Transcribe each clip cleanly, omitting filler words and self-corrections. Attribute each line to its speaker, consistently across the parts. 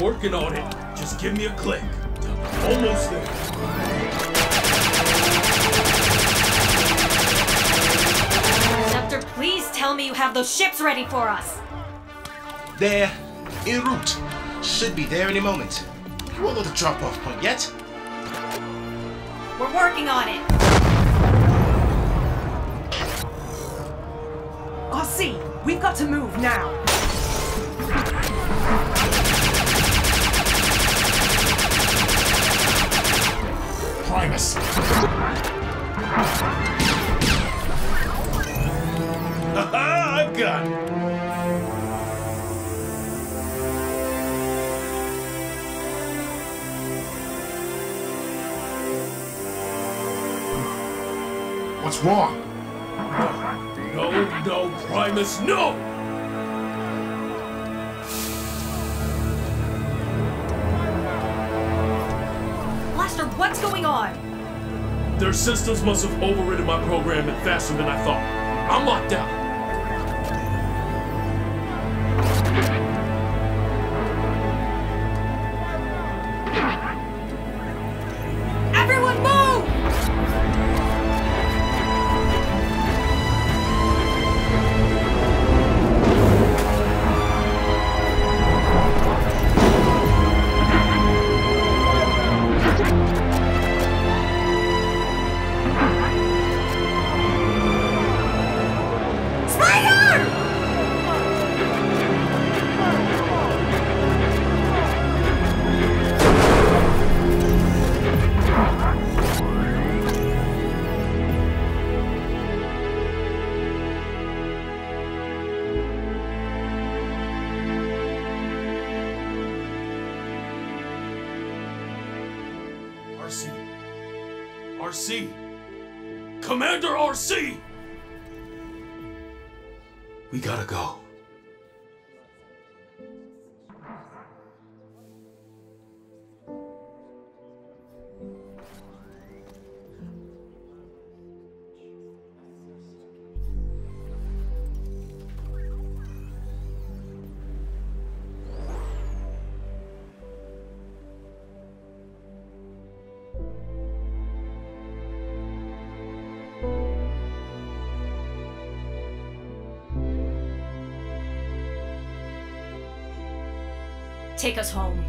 Speaker 1: Working on it. Just give me a click. Almost there.
Speaker 2: Scepter, please tell me you have those ships ready for us.
Speaker 3: They're en route. Should be there any moment. You won't know the drop-off point yet.
Speaker 2: We're working on it.
Speaker 4: RC, we've got to move now.
Speaker 5: Primus.
Speaker 1: Haha, I've got it.
Speaker 5: What's wrong?
Speaker 1: No, Primus, no!
Speaker 2: What's going on?
Speaker 1: Their systems must have overridden my programming faster than I thought. I'm locked out.
Speaker 2: Everyone move!
Speaker 1: RC! Commander RC! We gotta go.
Speaker 2: Take us home.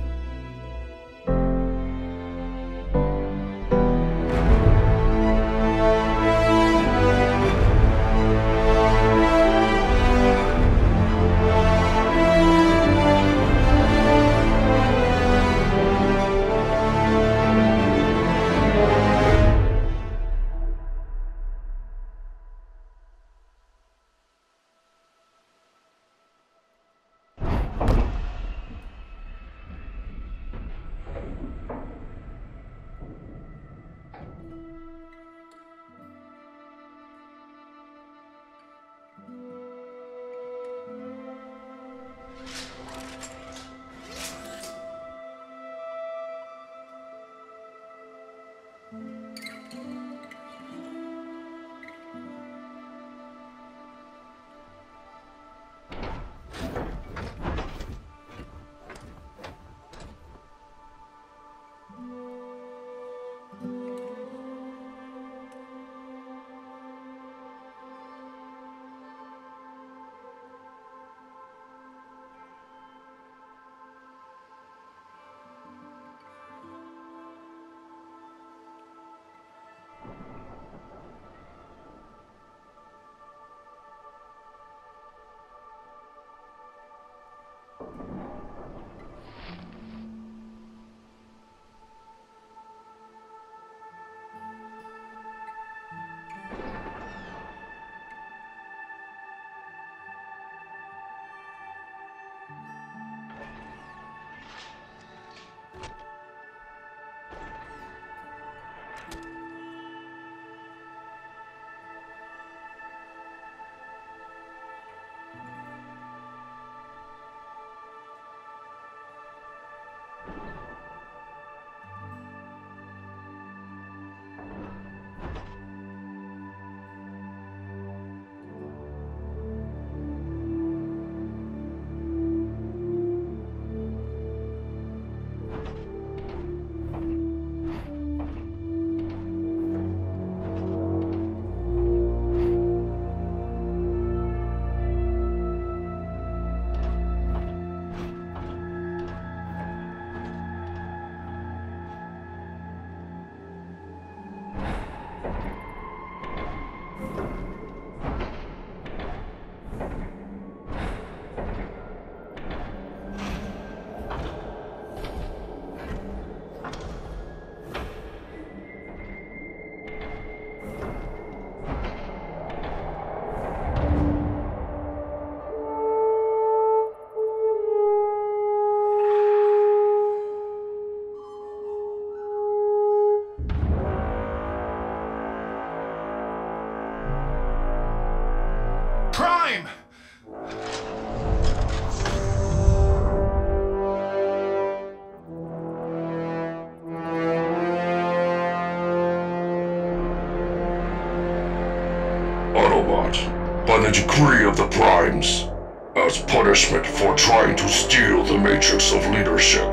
Speaker 6: Autobot, by the decree of the Primes, as punishment for trying to steal the matrix of leadership,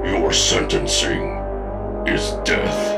Speaker 6: your sentencing is death.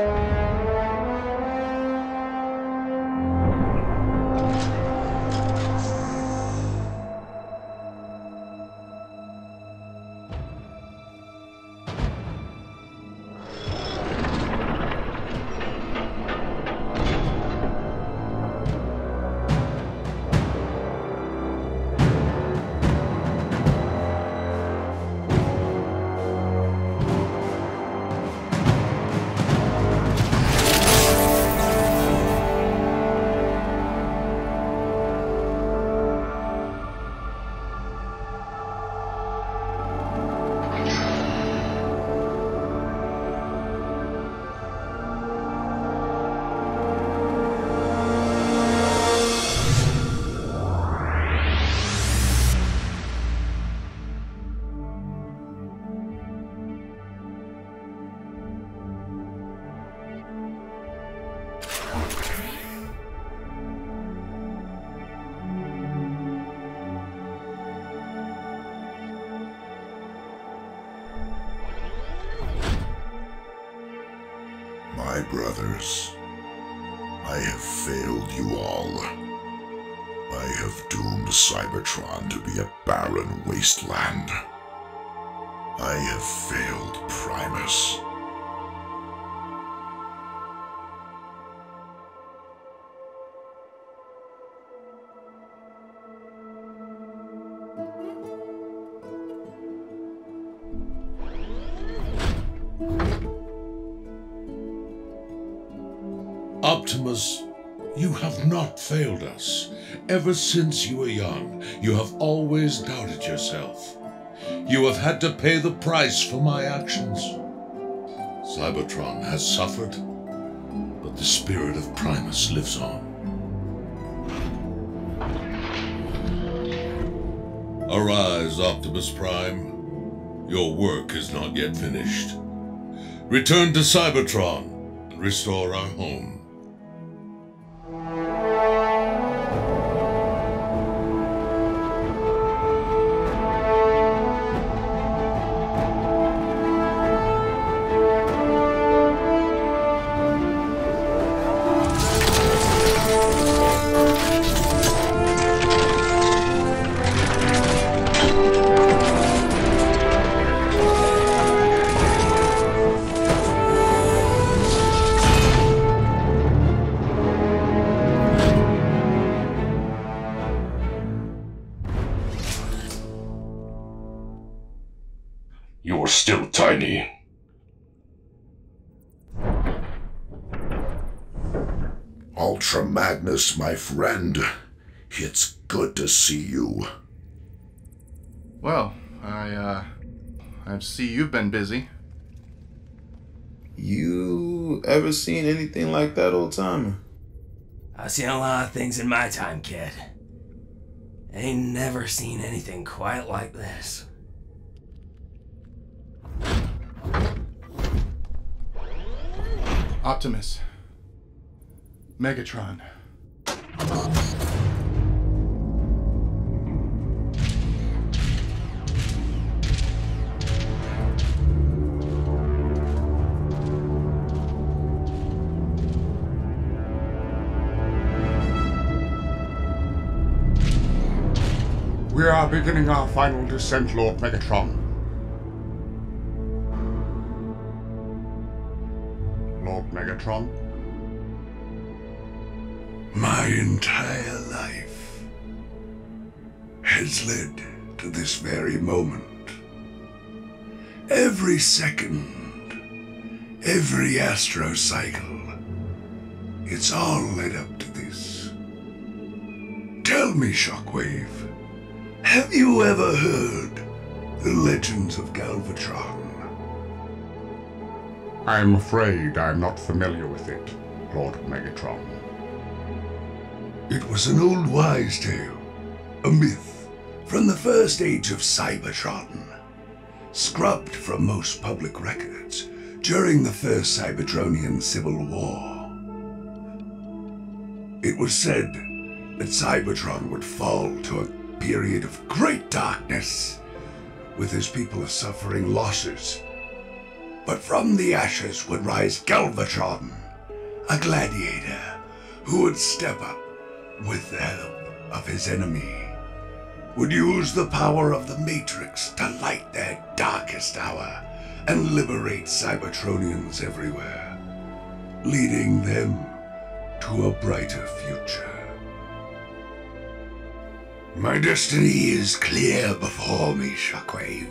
Speaker 7: My brothers, I have failed you all. I have doomed Cybertron to be a barren wasteland. I have failed Primus.
Speaker 8: Optimus, you have not failed us. Ever since you were young, you have always doubted yourself. You have had to pay the price for my actions. Cybertron has suffered, but the spirit of Primus lives on. Arise, Optimus Prime. Your work is not yet finished. Return to Cybertron and restore our home.
Speaker 6: You're still tiny.
Speaker 7: Ultra Magnus, my friend. It's good to see you.
Speaker 9: Well, I see you've been busy.
Speaker 10: You ever seen anything like that, old timer?
Speaker 11: I've seen a lot of things in my time, kid. Ain't never seen anything quite like this.
Speaker 9: Optimus. Megatron.
Speaker 5: We are beginning our final descent, Lord Megatron. Lord Megatron?
Speaker 7: My entire life has led to this very moment. Every second, every astro cycle, it's all led up to this. Tell me, Shockwave, have you ever heard the legends of Galvatron?
Speaker 5: I'm afraid I'm not familiar with it, Lord Megatron.
Speaker 7: It was an old wise tale, a myth from the first age of Cybertron, scrubbed from most public records during the first Cybertronian Civil War. It was said that Cybertron would fall to a period of great darkness, with his people suffering losses. But from the ashes would rise Galvatron, a gladiator who would step up with the help of his enemy, would use the power of the Matrix to light their darkest hour and liberate Cybertronians everywhere, leading them to a brighter future. My destiny is clear before me, Shockwave.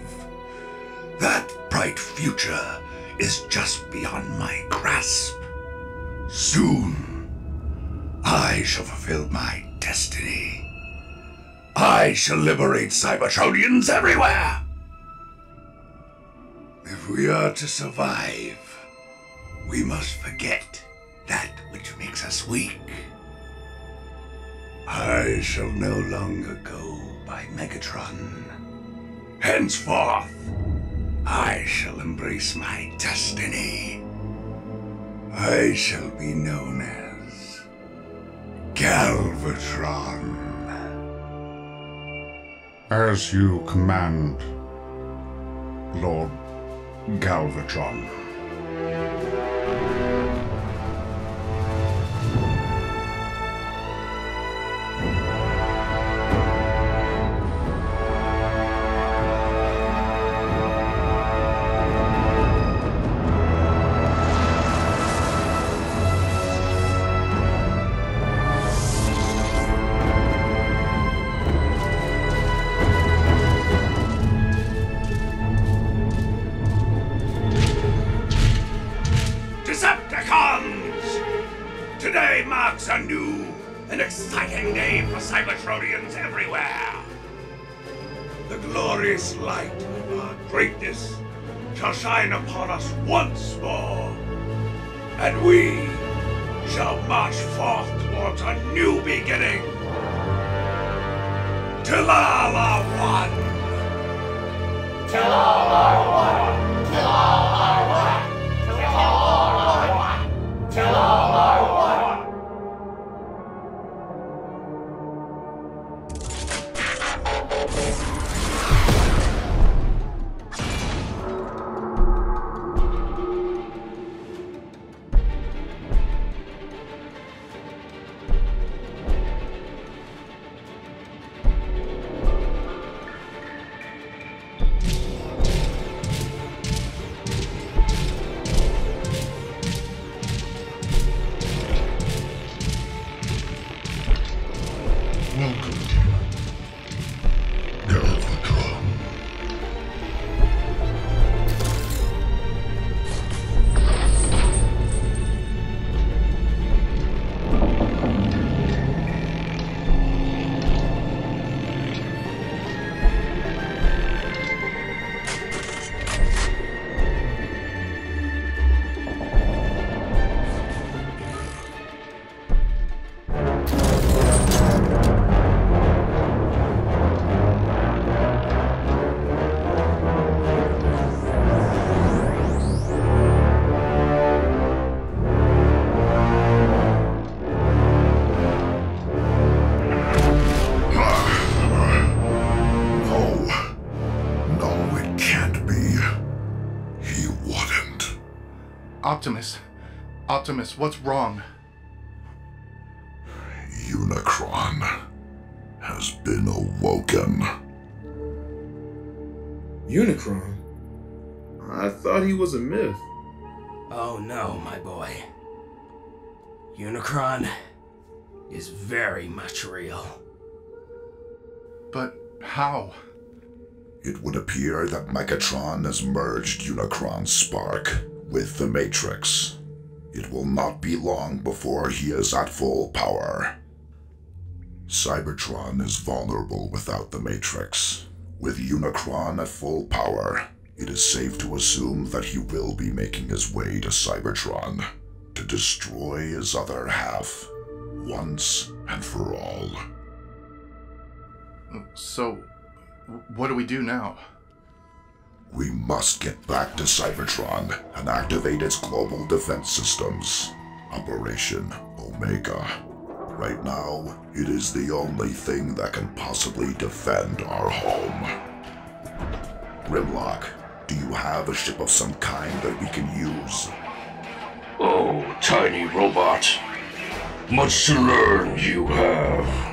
Speaker 7: That bright future is just beyond my grasp. Soon, I shall fulfill my destiny. I shall liberate Cybertronians everywhere! If we are to survive, we must forget that which makes us weak. I shall no longer go by Megatron. Henceforth, I shall embrace my destiny. I shall be known as Galvatron.
Speaker 5: As you command, Lord Galvatron.
Speaker 7: Today marks a new and exciting day for Cybertronians everywhere. The glorious light of our greatness shall shine upon us once more, and we shall march forth towards a new beginning. Till all are one. Till all are one. Till all are one. Till all are one. Till all are one.
Speaker 6: Welcome to Galvatron.
Speaker 9: Optimus, what's wrong?
Speaker 6: Unicron has been awoken.
Speaker 10: Unicron? I thought he was a myth.
Speaker 11: Oh no, my boy. Unicron is very much real.
Speaker 9: But how?
Speaker 6: It would appear that Megatron has merged Unicron's spark with the Matrix. It will not be long before he is at full power. Cybertron is vulnerable without the Matrix. With Unicron at full power, it is safe to assume that he will be making his way to Cybertron to destroy his other half, once and for all.
Speaker 9: So, what do we do now?
Speaker 6: We must get back to Cybertron and activate its global defense systems. Operation Omega. Right now, it is the only thing that can possibly defend our home. Grimlock, do you have a ship of some kind that we can use?
Speaker 12: Oh, tiny robot. Much to learn you have.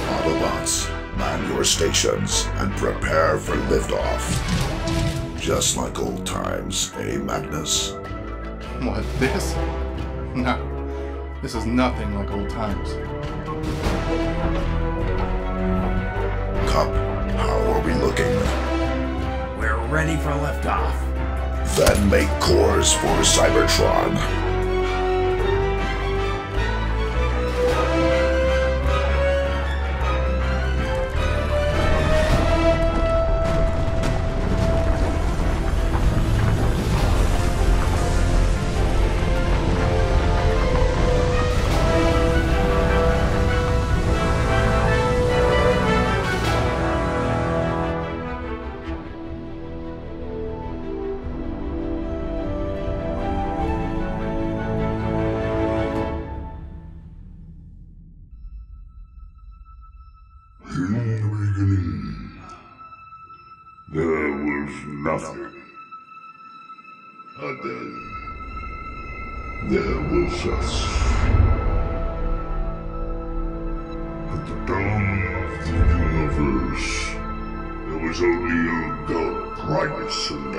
Speaker 6: Autobots, man your stations and prepare for liftoff. Just like old times, eh, Magnus?
Speaker 9: What, this? No, this is nothing like old times.
Speaker 6: Cup, how are we looking?
Speaker 11: We're ready for liftoff.
Speaker 6: Then make course for Cybertron.
Speaker 7: There was nothing. And then there was us. At the dawn of the universe, there was only your God Primus and I.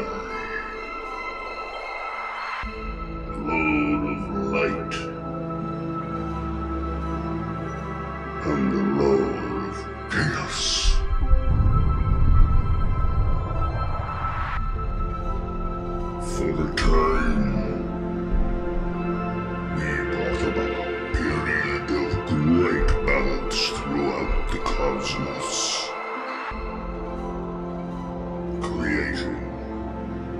Speaker 7: The Lord of Light and the Lord of Chaos. For the time, we brought about a period of great balance throughout the cosmos, creating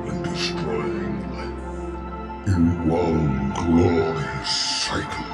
Speaker 7: and destroying life in one glorious cycle.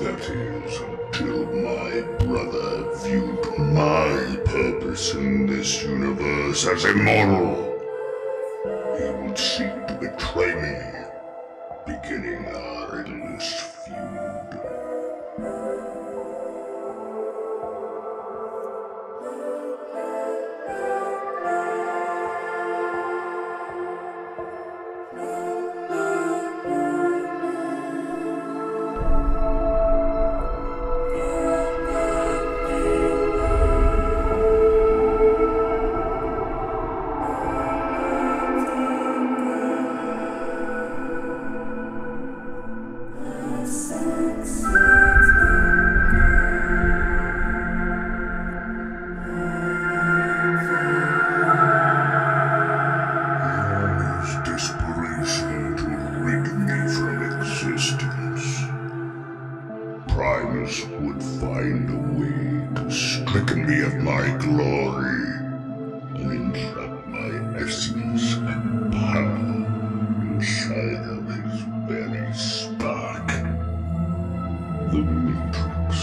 Speaker 7: That is until my brother viewed my purpose in this universe as immoral. He would seek to betray me, beginning our endless feud.
Speaker 6: others would find a way to stricken me of my glory and entrap my essence and power inside of his very spark, the Matrix.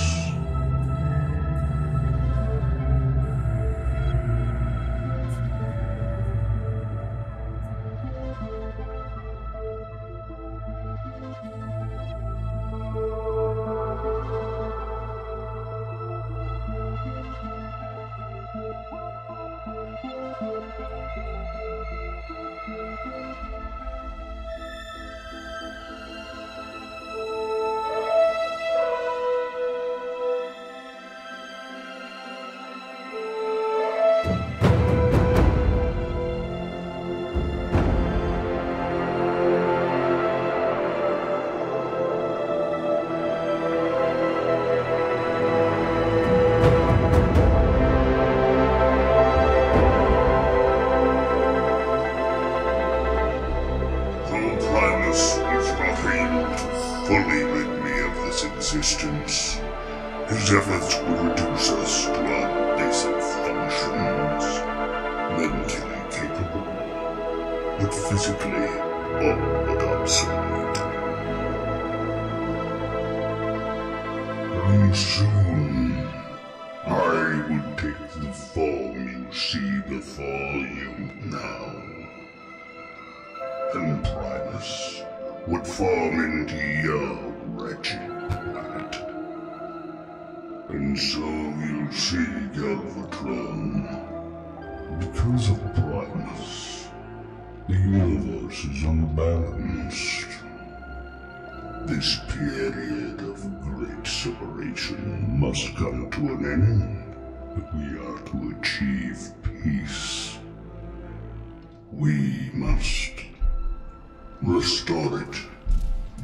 Speaker 6: His efforts would reduce us to our basic functions, mentally capable, but physically all but obsolete. And soon, I would take the form you see before you now, and Primus would form into your wretched planet. And so you'll see, Galvatron, because of Primus, the universe is unbalanced. This period of great separation must come to an end if we are to achieve peace. We must restore it.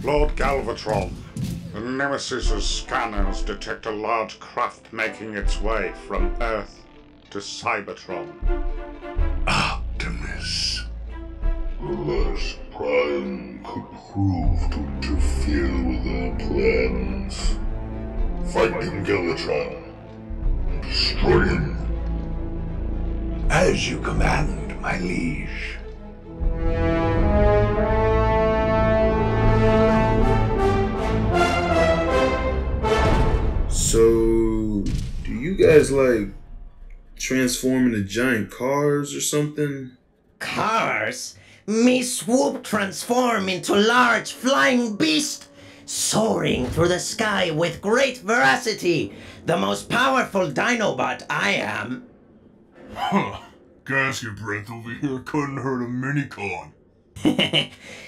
Speaker 5: Lord Galvatron, the Nemesis's scanners detect a large craft making its way from Earth to Cybertron.
Speaker 6: Optimus. The last Prime could prove to interfere with our plans. Find him, Galvatron. Destroy him.
Speaker 7: As you command, my liege.
Speaker 10: So, do you guys like transform into giant cars or something?
Speaker 13: Cars? Me swoop transform into large flying beast, soaring through the sky with great veracity. The most powerful Dinobot I am.
Speaker 1: Huh. Gasket breath over here couldn't hurt a minicon.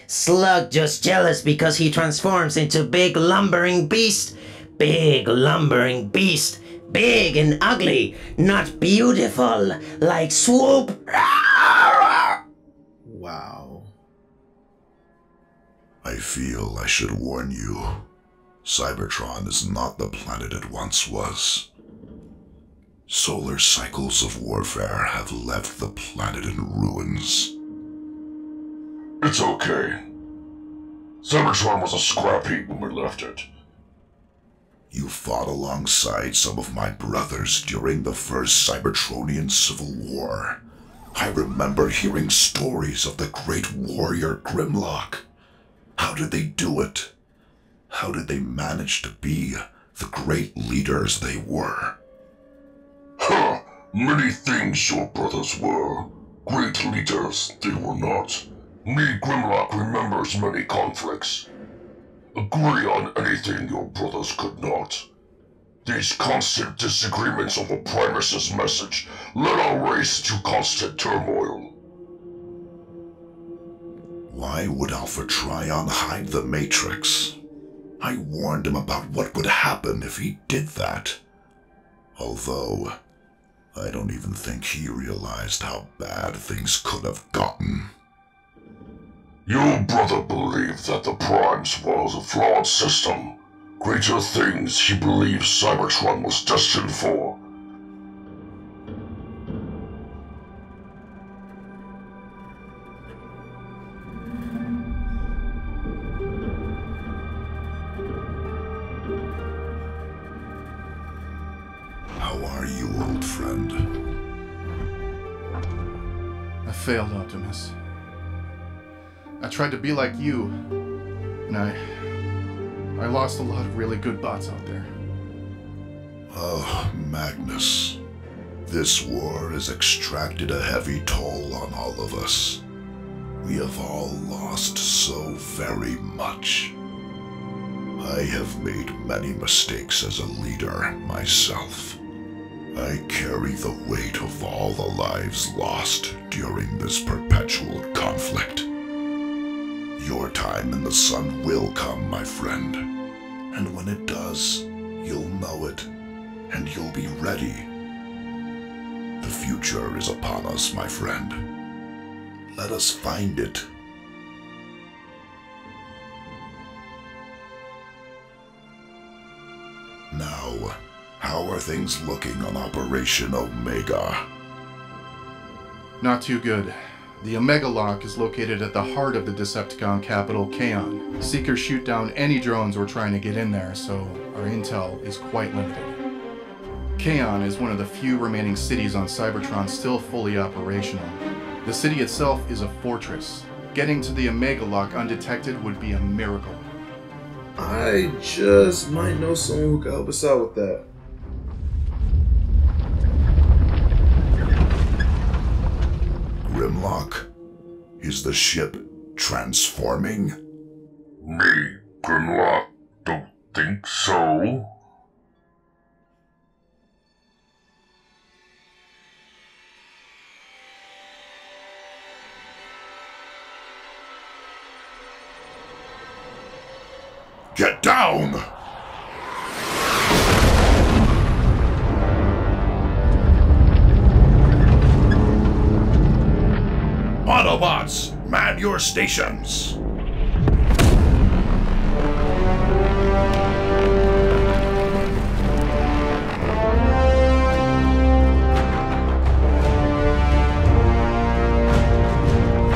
Speaker 13: Slug just jealous because he transforms into big lumbering beast. Big lumbering beast. Big and ugly, not beautiful, like Swoop.
Speaker 10: Wow.
Speaker 6: I feel I should warn you. Cybertron is not the planet it once was. Solar cycles of warfare have left the planet in ruins.
Speaker 12: It's okay. Cybertron was a scrap heap when we left it.
Speaker 6: You fought alongside some of my brothers during the first Cybertronian Civil War. I remember hearing stories of the great warrior Grimlock. How did they do it? How did they manage to be the great leaders they were?
Speaker 12: Huh! Many things your brothers were. Great leaders they were not. Me, Grimlock, remembers many conflicts. Agree on anything your brothers could not. These constant disagreements over Primus's message led our race into constant turmoil.
Speaker 6: Why would Alpha Trion hide the Matrix? I warned him about what would happen if he did that. Although, I don't even think he realized how bad things could have gotten.
Speaker 12: Your brother believed that the Primes was a flawed system. Greater things he believes Cybertron was destined for.
Speaker 6: old friend.
Speaker 9: I failed, Optimus. I tried to be like you, and I lost a lot of really good bots out there.
Speaker 6: Oh, Magnus. This war has extracted a heavy toll on all of us. We have all lost so very much. I have made many mistakes as a leader myself. I carry the weight of all the lives lost during this perpetual conflict. Your time in the sun will come, my friend. And when it does, you'll know it, and you'll be ready. The future is upon us, my friend. Let us find it. Now, how are things looking on Operation Omega?
Speaker 9: Not too good. The Omega Lock is located at the heart of the Decepticon capital, Kaon. Seekers shoot down any drones we're trying to get in there, so our intel is quite limited. Kaon is one of the few remaining cities on Cybertron still fully operational. The city itself is a fortress. Getting to the Omega Lock undetected would be a miracle.
Speaker 10: I just might know someone who can help us out with that.
Speaker 6: Grimlock? Is the ship transforming?
Speaker 12: Me, Grimlock, don't think so.
Speaker 6: Get down! Autobots, man your stations!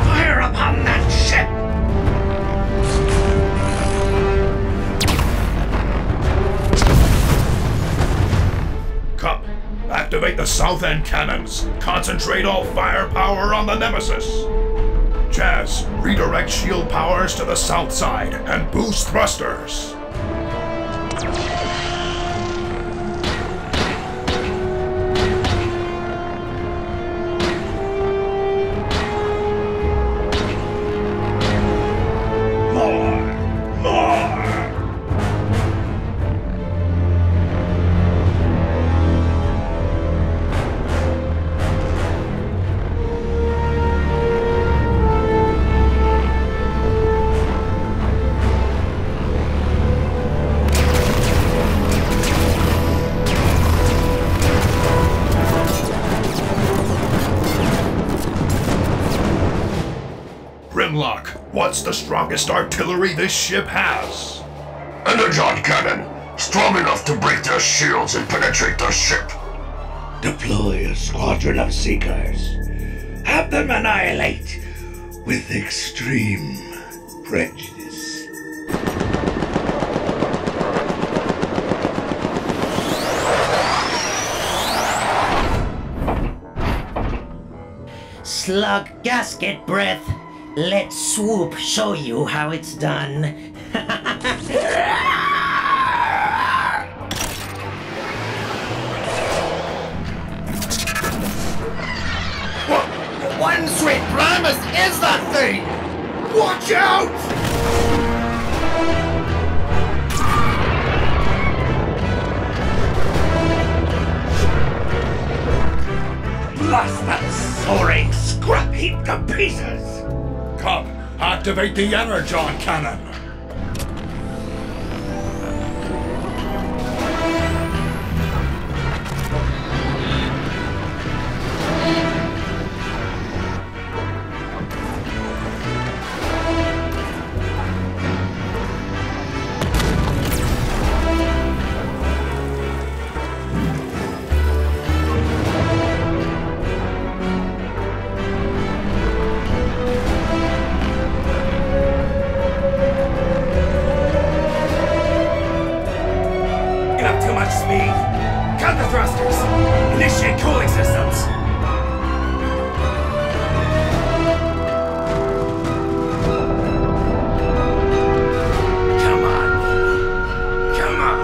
Speaker 7: Fire upon that ship!
Speaker 6: Cup, activate the south end cannons. Concentrate all firepower on the Nemesis. Jazz, redirect shield powers to the south side and boost thrusters. Grimlock, what's the strongest artillery this ship has?
Speaker 12: Energon cannon, strong enough to break their shields and penetrate their ship.
Speaker 7: Deploy a squadron of Seekers. Have them annihilate with extreme prejudice.
Speaker 13: Slug gasket breath. Let Swoop show you how it's done.
Speaker 7: One sweet promise is that thing! Watch out! Blast that soaring scrap heap to pieces!
Speaker 6: Cup, activate the Energon cannon.
Speaker 11: Initiate cooling systems! Come on. Come on.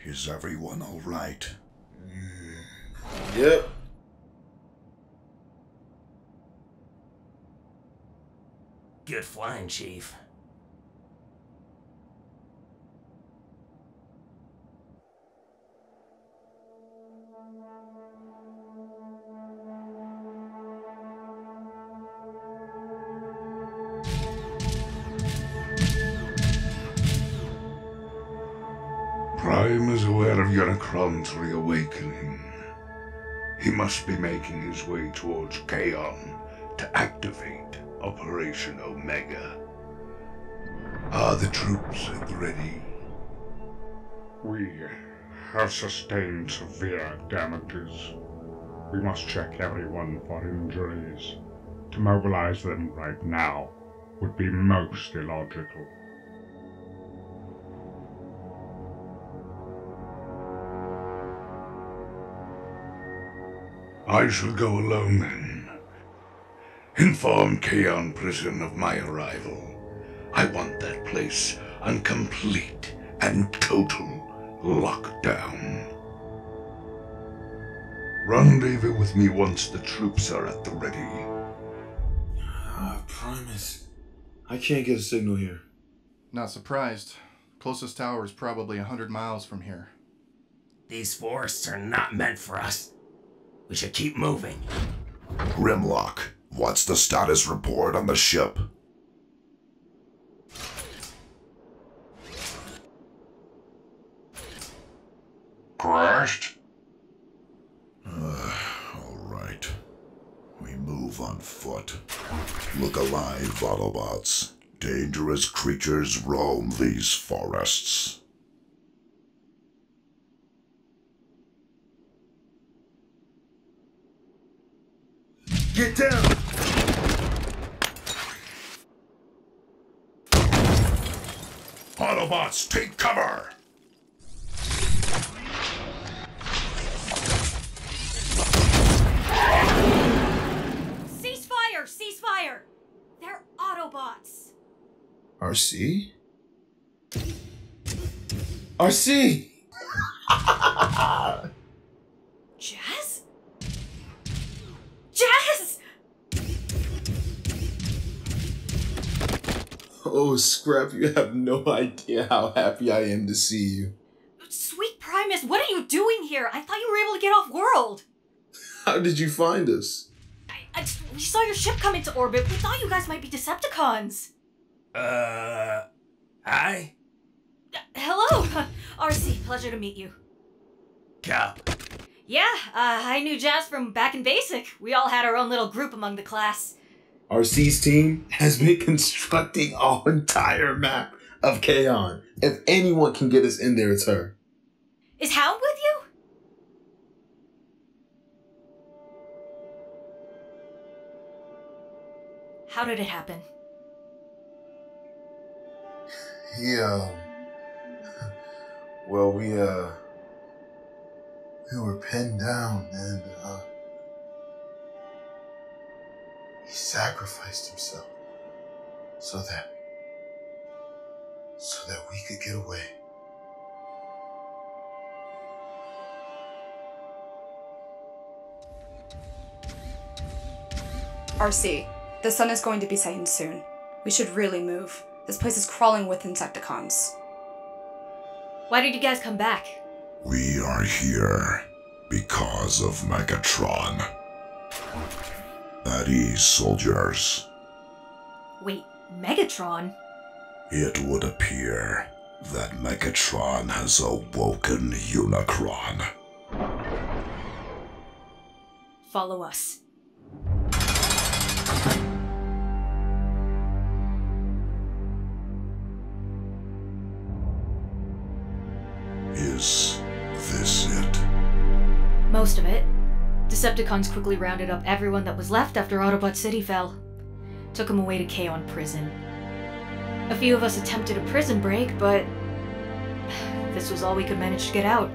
Speaker 6: Is everyone all right?
Speaker 10: Yep.
Speaker 11: Good flying, Chief.
Speaker 7: Prime is aware of Unicron's reawakening. He must be making his way towards Kaon to activate Operation Omega. Are the troops ready?
Speaker 5: We have sustained severe damages. We must check everyone for injuries. To mobilize them right now would be most illogical.
Speaker 7: I shall go alone then. Inform Kaon Prison of my arrival. I want that place on complete and total lockdown. Rendezvous with me once the troops are at the ready.
Speaker 10: I promise. I can't get a signal here.
Speaker 9: Not surprised. Closest tower is probably 100 miles from here.
Speaker 11: These forests are not meant for us. We should keep moving.
Speaker 6: Grimlock, what's the status report on the ship?
Speaker 12: Crashed?
Speaker 6: All right. We move on foot. Look alive, Autobots. Dangerous creatures roam these forests.
Speaker 10: Get down!
Speaker 6: Autobots, take cover!
Speaker 2: Ceasefire! Ceasefire! They're Autobots!
Speaker 10: RC? RC!
Speaker 2: Jazz? Jazz!
Speaker 10: Oh, Scrap, you have no idea how happy I am to see you.
Speaker 2: Sweet Primus, what are you doing here? I thought you were able to get off-world.
Speaker 10: How did you find us?
Speaker 2: We saw your ship come into orbit. We thought you guys might be Decepticons.
Speaker 11: Hi?
Speaker 2: Hello, RC. Pleasure to meet you.
Speaker 11: Cap.
Speaker 2: Yeah, I knew Jazz from back in Basic. We all had our own little group among the class.
Speaker 10: RC's team has been constructing our entire map of Kaon. If anyone can get us in there, it's her.
Speaker 2: Is Hound with you? How did it happen?
Speaker 10: Well, we were pinned down and, he sacrificed himself so that we could get away.
Speaker 14: RC, the sun is going to be setting soon. We should really move. This place is crawling with Insecticons.
Speaker 2: Why did you guys come back?
Speaker 6: We are here because of Megatron. At ease, soldiers.
Speaker 2: Wait, Megatron?
Speaker 6: It would appear that Megatron has awoken Unicron.
Speaker 2: Follow us.
Speaker 6: Is this it?
Speaker 2: Most of it. Decepticons quickly rounded up everyone that was left after Autobot City fell. Took them away to Kaon Prison. A few of us attempted a prison break, but this was all we could manage to get out.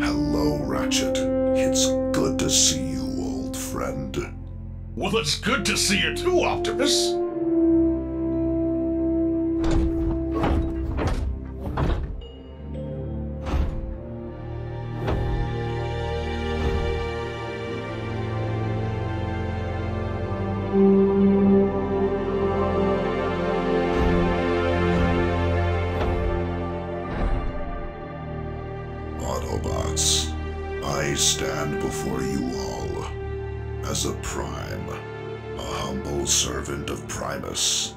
Speaker 6: Hello, Ratchet. It's good to see you, old friend.
Speaker 15: Well, it's good to see you too, Optimus.
Speaker 6: Autobots, I stand before you all as a Prime, a humble servant of Primus.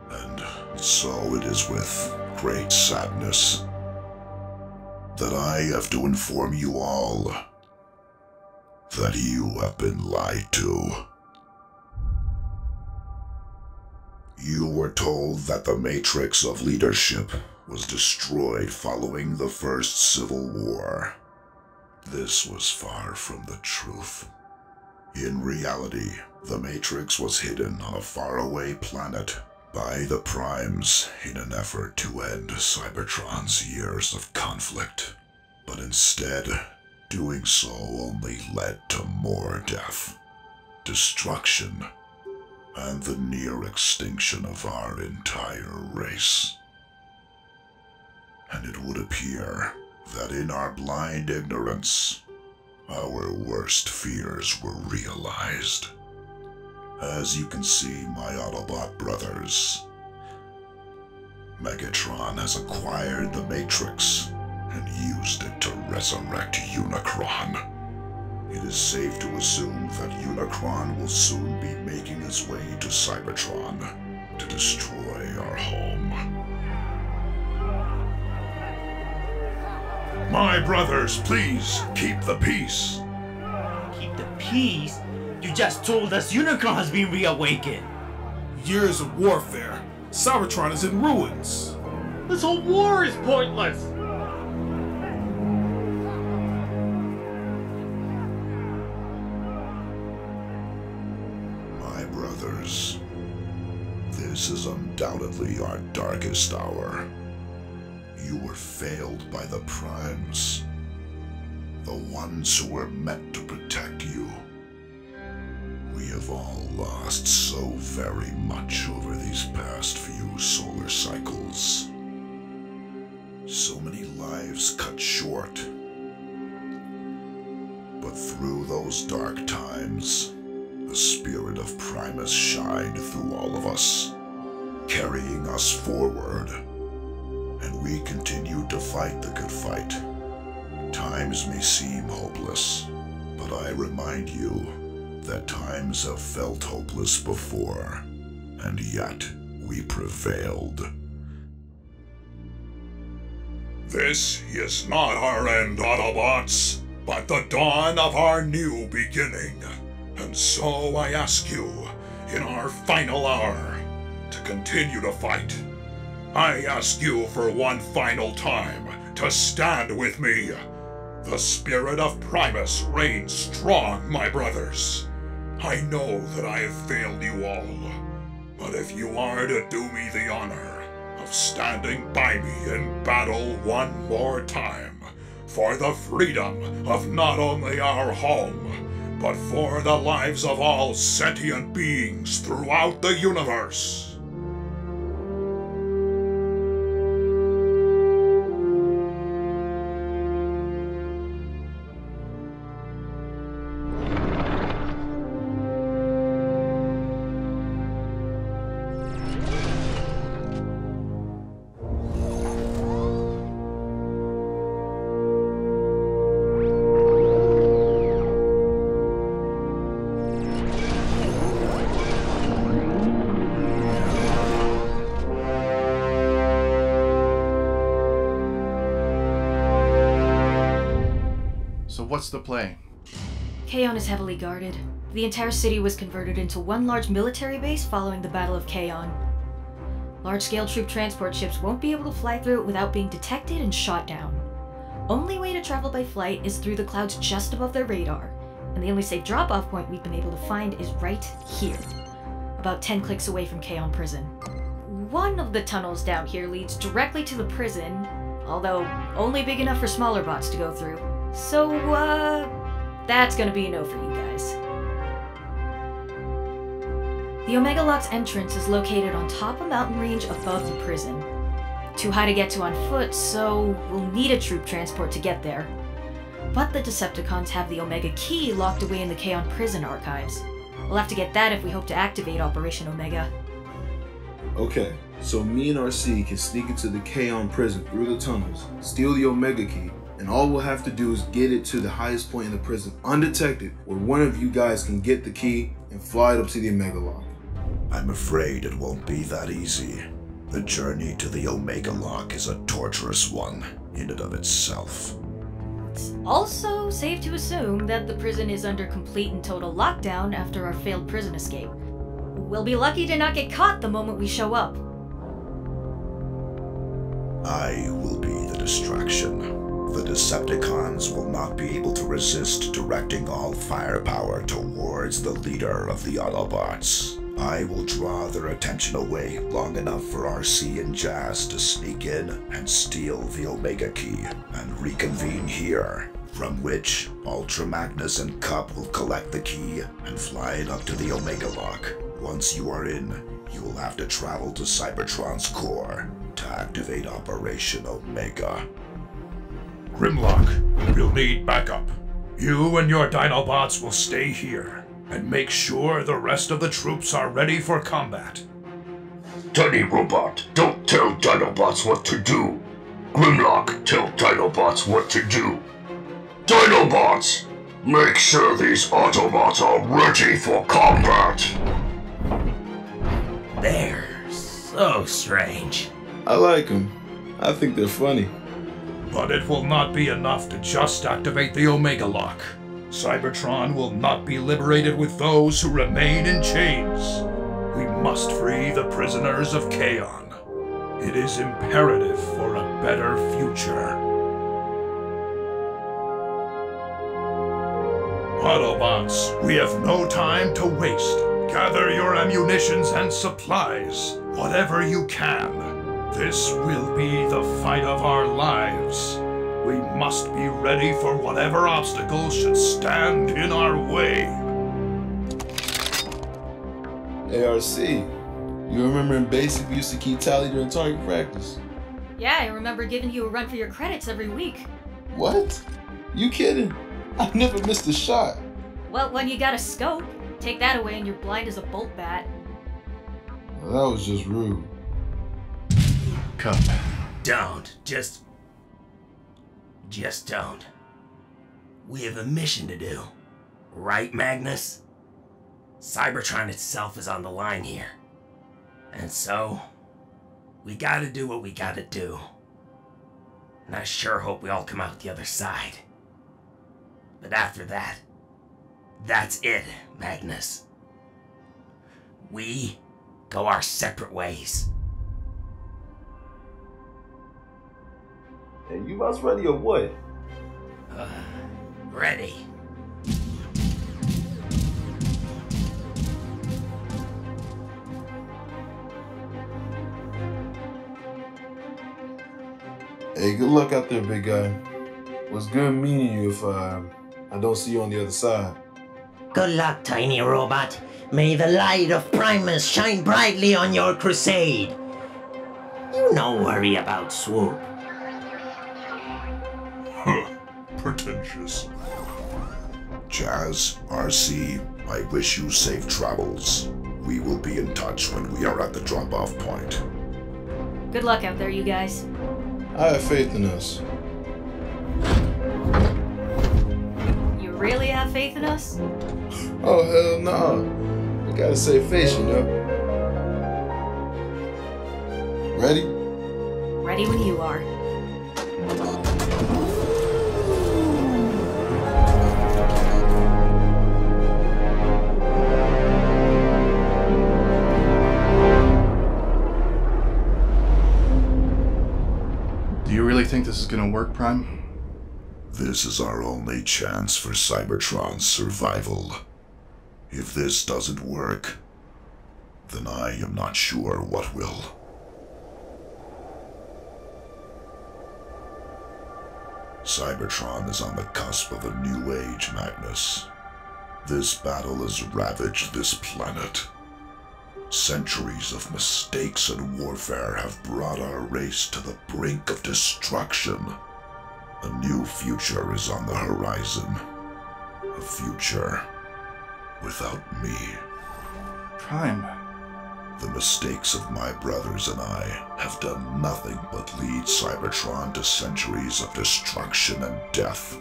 Speaker 6: And so it is with great sadness that I have to inform you all that you have been lied to. You were told that the Matrix of Leadership was destroyed following the First Civil War. This was far from the truth. In reality, the Matrix was hidden on a faraway planet by the Primes in an effort to end Cybertron's years of conflict. But instead, doing so only led to more death, destruction, and the near extinction of our entire race. And it would appear that in our blind ignorance, our worst fears were realized. As you can see, my Autobot brothers, Megatron has acquired the Matrix and used it to resurrect Unicron. It is safe to assume that Unicron will soon be making his way to Cybertron to destroy our home.
Speaker 15: My brothers, please, keep the peace.
Speaker 11: Keep the peace? You just told us Unicron has been reawakened.
Speaker 1: Years of warfare. Cybertron is in ruins.
Speaker 16: This whole war is pointless.
Speaker 6: My brothers, this is undoubtedly our darkest hour. You were failed by the Primes, the ones who were meant to protect you. We have all lost so very much over these past few solar cycles. So many lives cut short. But through those dark times, the spirit of Primus shined through all of us, carrying us forward. And we continued to fight the good fight. Times may seem hopeless, but I remind you that times have felt hopeless before, and yet we prevailed.
Speaker 15: This is not our end, Autobots, but the dawn of our new beginning. And so I ask you, in our final hour, to continue to fight. I ask you for one final time to stand with me. The spirit of Primus reigns strong, my brothers. I know that I have failed you all, but if you are to do me the honor of standing by me in battle one more time for the freedom of not only our home, but for the lives of all sentient beings throughout the universe.
Speaker 9: what's the play?
Speaker 2: Kaon is heavily guarded. The entire city was converted into one large military base following the Battle of Kaon. Large-scale troop transport ships won't be able to fly through it without being detected and shot down. Only way to travel by flight is through the clouds just above their radar, and the only safe drop-off point we've been able to find is right here, about 10 clicks away from Kaon Prison. One of the tunnels down here leads directly to the prison, although only big enough for smaller bots to go through. So, that's gonna be a no for you guys. The Omega Lock's entrance is located on top of a mountain range above the prison. Too high to get to on foot, so we'll need a troop transport to get there. But the Decepticons have the Omega Key locked away in the Kaon prison archives. We'll have to get that if we hope to activate Operation Omega.
Speaker 10: Okay, so me and RC can sneak into the Kaon prison through the tunnels, steal the Omega Key, and all we'll have to do is get it to the highest point in the prison undetected, where one of you guys can get the key and fly it up to the Omega Lock.
Speaker 6: I'm afraid it won't be that easy. The journey to the Omega Lock is a torturous one in and of itself.
Speaker 2: It's also safe to assume that the prison is under complete and total lockdown after our failed prison escape. We'll be lucky to not get caught the moment we show up.
Speaker 6: I will be the distraction. The Decepticons will not be able to resist directing all firepower towards the leader of the Autobots. I will draw their attention away long enough for RC and Jazz to sneak in and steal the Omega Key and reconvene here, from which Ultra Magnus and Cup will collect the key and fly it up to the Omega Lock. Once you are in, you will have to travel to Cybertron's core to activate Operation Omega.
Speaker 1: Grimlock, we'll need backup. You and your Dinobots will stay here and make sure the rest of the troops are ready for combat.
Speaker 12: Tiny Robot, don't tell Dinobots what to do. Grimlock, tell Dinobots what to do. Dinobots, make sure these Autobots are ready for combat.
Speaker 11: They're so strange.
Speaker 10: I like them. I think they're funny.
Speaker 1: But it will not be enough to just activate the Omega Lock. Cybertron will not be liberated with those who remain in chains. We must free the prisoners of Kaon. It is imperative for a better future. Autobots, we have no time to waste. Gather your ammunitions and supplies, whatever you can. This will be the fight of our lives. We must be ready for whatever obstacles should stand in our way.
Speaker 10: ARC, you remember in basic we used to keep tally during target practice?
Speaker 2: Yeah, I remember giving you a run for your credits every week.
Speaker 10: What? You kidding? I never missed a shot.
Speaker 2: Well, when you got a scope, take that away and you're blind as a bolt bat.
Speaker 10: Well, that was just rude.
Speaker 9: Cup.
Speaker 11: Don't. Just don't. We have a mission to do. Right, Magnus? Cybertron itself is on the line here. And so, we gotta do what we gotta do. And I sure hope we all come out the other side. But after that, that's it, Magnus. We go our separate ways.
Speaker 10: Hey, you guys ready or what?
Speaker 11: Ready.
Speaker 10: Hey, good luck out there, big guy. Was good meeting you if I don't see you on the other side.
Speaker 13: Good luck, tiny robot. May the light of Primus shine brightly on your crusade. You no worry about Swoop.
Speaker 12: Pretentious.
Speaker 6: Jazz, RC, I wish you safe travels. We will be in touch when we are at the drop-off point.
Speaker 2: Good luck out there, you guys.
Speaker 10: I have faith in us.
Speaker 2: You really have faith in us?
Speaker 10: Oh, hell no. We gotta save face, you know. Ready?
Speaker 2: Ready when you are.
Speaker 9: You really think this is gonna work, Prime?
Speaker 6: This is our only chance for Cybertron's survival. If this doesn't work, then I am not sure what will. Cybertron is on the cusp of a new age, Magnus. This battle has ravaged this planet. Centuries of mistakes and warfare have brought our race to the brink of destruction. A new future is on the horizon. A future without me.
Speaker 9: Prime.
Speaker 6: The mistakes of my brothers and I have done nothing but lead Cybertron to centuries of destruction and death.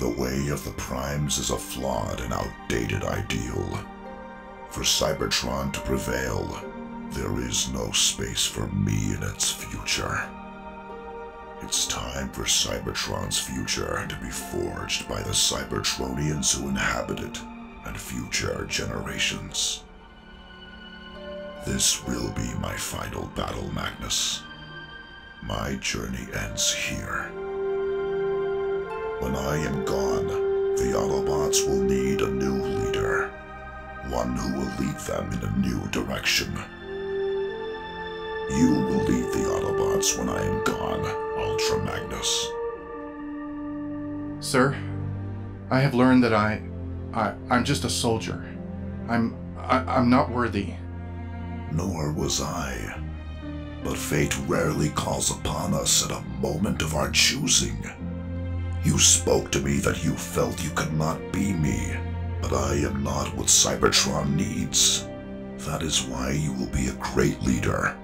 Speaker 6: The way of the Primes is a flawed and outdated ideal. For Cybertron to prevail, there is no space for me in its future. It's time for Cybertron's future to be forged by the Cybertronians who inhabit it and future generations. This will be my final battle, Magnus. My journey ends here. When I am gone, the Autobots will need a new leader. One who will lead them in a new direction. You will lead the Autobots when I am gone, Ultra Magnus.
Speaker 9: Sir, I have learned that I'm just a soldier. I'm not worthy.
Speaker 6: Nor was I. But fate rarely calls upon us at a moment of our choosing. You spoke to me that you felt you could not be me, but I am not what Cybertron needs. That is why you will be a great leader.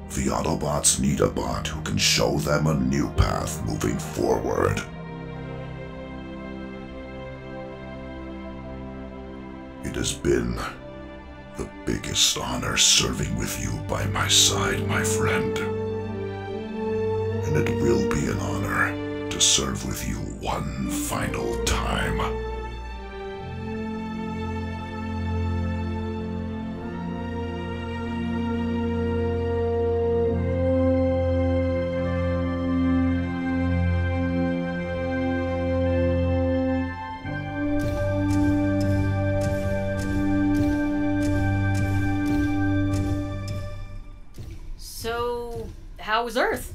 Speaker 6: The Autobots need a bot who can show them a new path moving forward. It has been the biggest honor serving with you by my side, my friend. And it will be an honor to serve with you one final time.
Speaker 2: How was Earth?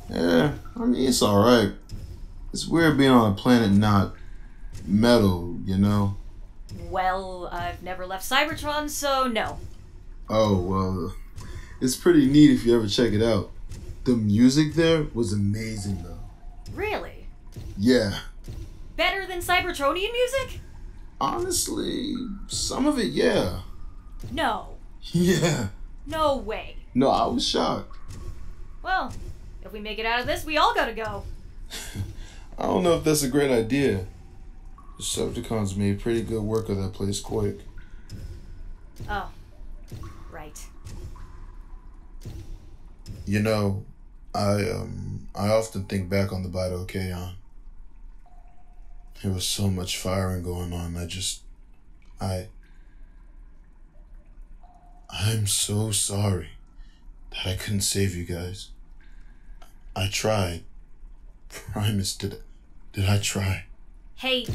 Speaker 10: Yeah, I mean, it's alright. It's weird being on a planet not metal, you know?
Speaker 2: Well, I've never left Cybertron, so no.
Speaker 10: Oh, well, it's pretty neat if you ever check it out. The music there was amazing, though.
Speaker 2: Really?
Speaker 10: Yeah.
Speaker 2: Better than Cybertronian music?
Speaker 10: Honestly, some of it, yeah.
Speaker 2: No.
Speaker 10: Yeah.
Speaker 2: No way.
Speaker 10: No, I was shocked.
Speaker 2: Well, if we make it out of this, we all gotta go.
Speaker 10: I don't know if that's a great idea. The Decepticons made pretty good work of that place quick.
Speaker 2: Oh, right.
Speaker 10: You know, I often think back on the Battle of Kaon. There was so much firing going on. I'm so sorry that I couldn't save you guys. I tried. Primus, did I try?
Speaker 2: Hey.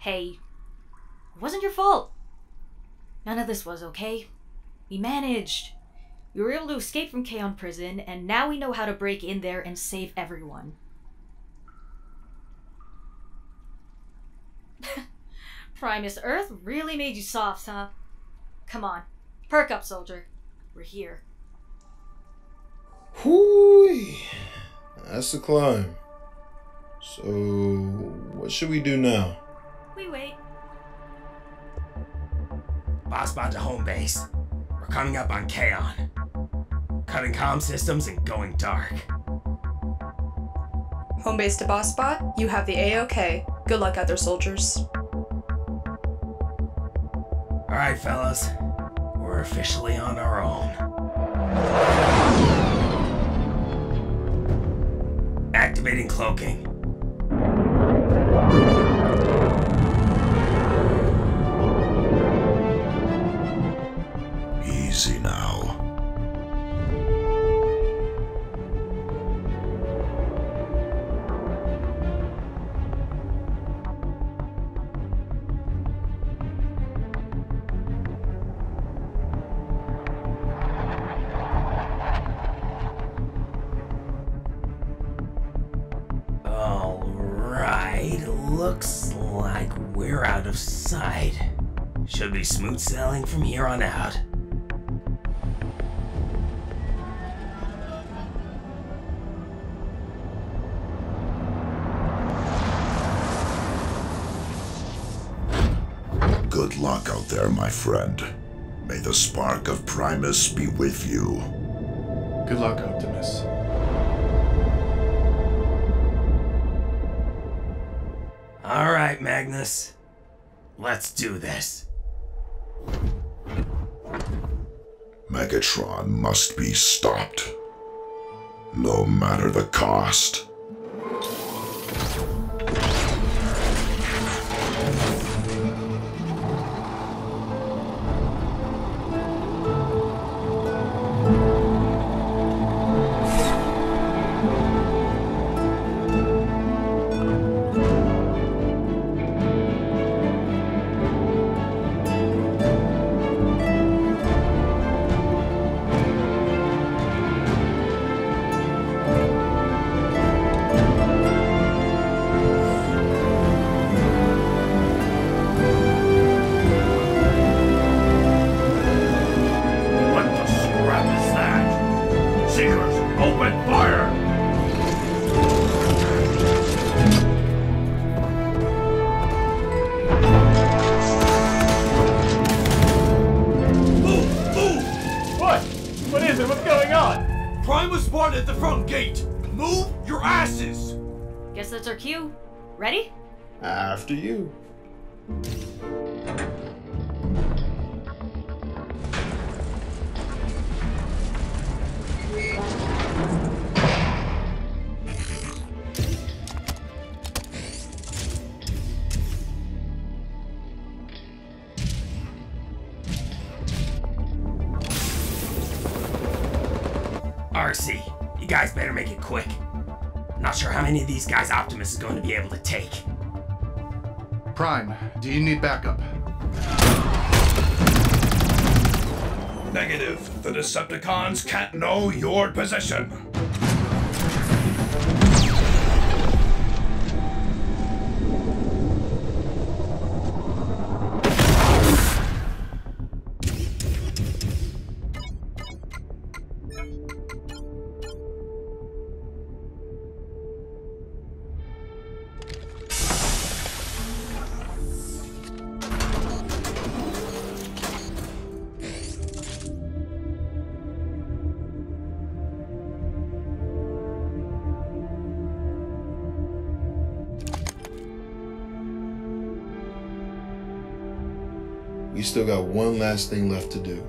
Speaker 2: It wasn't your fault. None of this was, okay? We managed. We were able to escape from Kaon prison, and now we know how to break in there and save everyone. Primus, Earth really made you soft, huh? Come on. Perk up, soldier. We're here.
Speaker 10: Whoo! That's the climb. So, what should we do now?
Speaker 2: We wait.
Speaker 11: Boss bot to home base. We're coming up on Kaon. Cutting comm systems and going dark.
Speaker 14: Home base to boss bot, you have the A-OK. Good luck, other soldiers.
Speaker 11: Alright, fellas. We're officially on our own. Activating cloaking.
Speaker 6: Easy now.
Speaker 11: Looks like we're out of sight. Should be smooth sailing from here on out.
Speaker 6: Good luck out there, my friend. May the spark of Primus be with you.
Speaker 9: Good luck, Optimus.
Speaker 11: All right, Magnus. Let's do this.
Speaker 6: Megatron must be stopped. No matter the cost.
Speaker 2: That's our cue. Ready?
Speaker 10: After you.
Speaker 11: RC, you guys better make it quick. Not sure how many of these guys Optimus is going to be able to take.
Speaker 9: Prime, do you need backup?
Speaker 1: Negative. The Decepticons can't know your position.
Speaker 10: We still got one last thing left to do.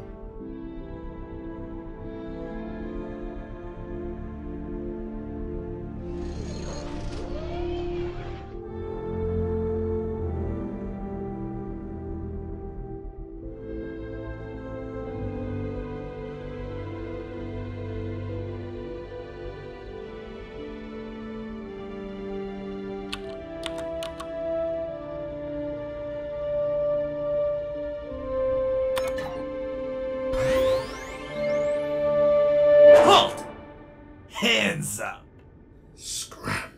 Speaker 11: Hands up!
Speaker 6: Scrap.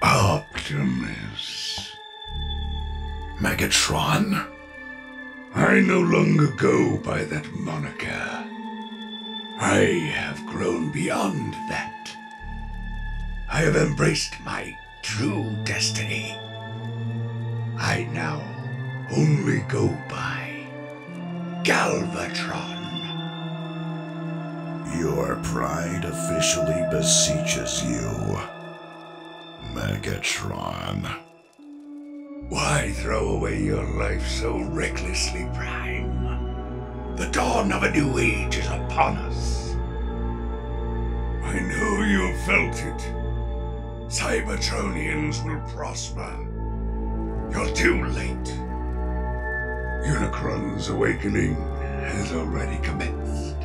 Speaker 7: Optimus.
Speaker 6: Megatron?
Speaker 7: I no longer go by that moniker. I have grown beyond that. I have embraced my true destiny. I now only go by Galvatron.
Speaker 6: Your pride officially beseeches you, Megatron.
Speaker 7: Why throw away your life so recklessly, Prime? The dawn of a new age is upon us. I know you felt it. Cybertronians will prosper. You're too late. Unicron's awakening has already commenced.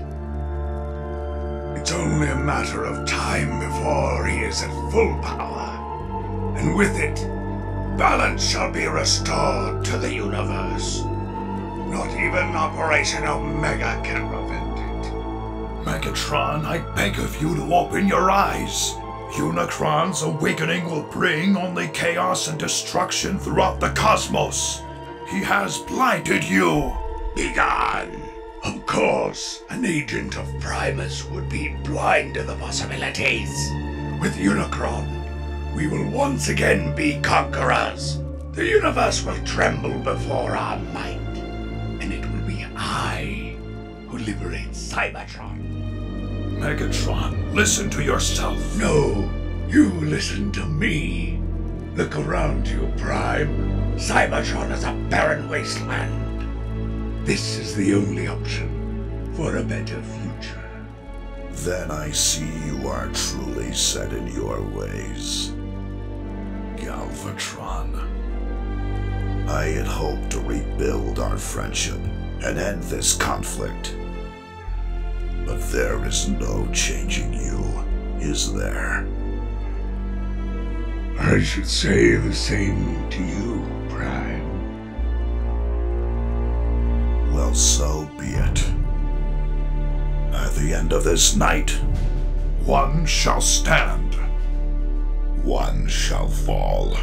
Speaker 7: It's only a matter of time before he is at full power, and with it, balance shall be restored to the universe. Not even Operation Omega can prevent it.
Speaker 1: Megatron, I beg of you to open your eyes. Unicron's awakening will bring only chaos and destruction throughout the cosmos. He has blinded you.
Speaker 7: Begone! Of course, an agent of Primus would be blind to the possibilities. With Unicron, we will once again be conquerors. The universe will tremble before our might, and it will be I who liberates Cybertron.
Speaker 1: Megatron, listen to yourself.
Speaker 7: No, you listen to me. Look around you, Prime. Cybertron is a barren wasteland. This is the only option for a better future.
Speaker 6: Then I see you are truly set in your ways. Galvatron. I had hoped to rebuild our friendship and end this conflict. But there is no changing you, is there?
Speaker 7: I should say the same to you, Prime.
Speaker 6: Well, so be it. At the end of this night,
Speaker 1: one shall stand.
Speaker 6: One shall fall.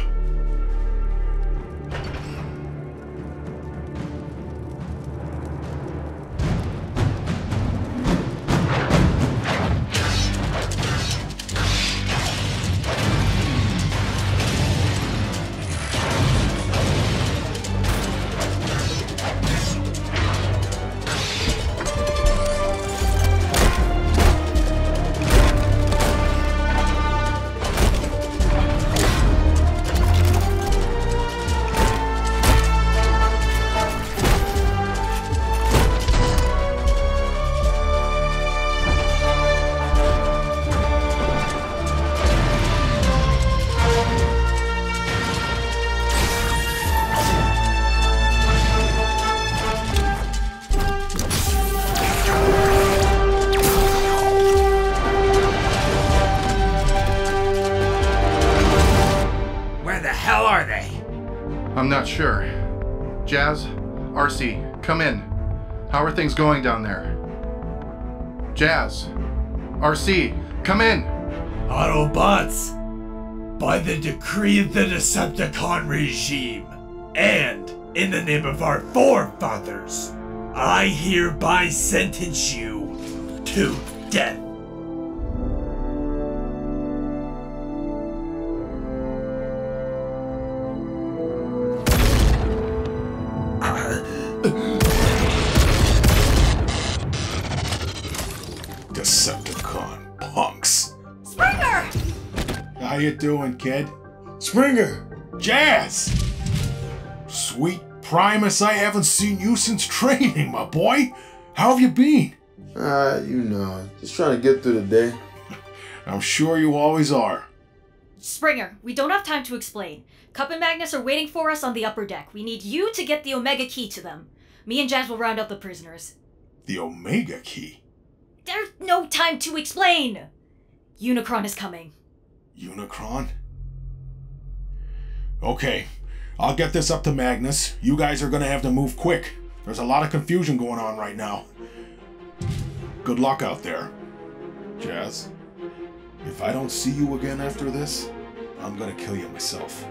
Speaker 9: I'm not sure. Jazz, RC, come in. How are things going down there? Jazz, RC, come in.
Speaker 17: Autobots, by the decree of the Decepticon regime, and in the name of our forefathers, I hereby sentence you to death.
Speaker 15: Decepticon punks.
Speaker 14: Springer!
Speaker 15: How you doing, kid? Springer! Jazz! Sweet Primus, I haven't seen you since training, my boy. How have you been?
Speaker 10: You know, just trying to get through the day.
Speaker 15: I'm sure you always are.
Speaker 2: Springer, we don't have time to explain. Cup and Magnus are waiting for us on the upper deck. We need you to get the Omega Key to them. Me and Jazz will round up the prisoners.
Speaker 15: The Omega Key?
Speaker 2: There's no time to explain! Unicron is coming.
Speaker 15: Unicron? Okay, I'll get this up to Magnus. You guys are gonna have to move quick. There's a lot of confusion going on right now. Good luck out there. Jazz, if I don't see you again after this, I'm gonna kill you myself.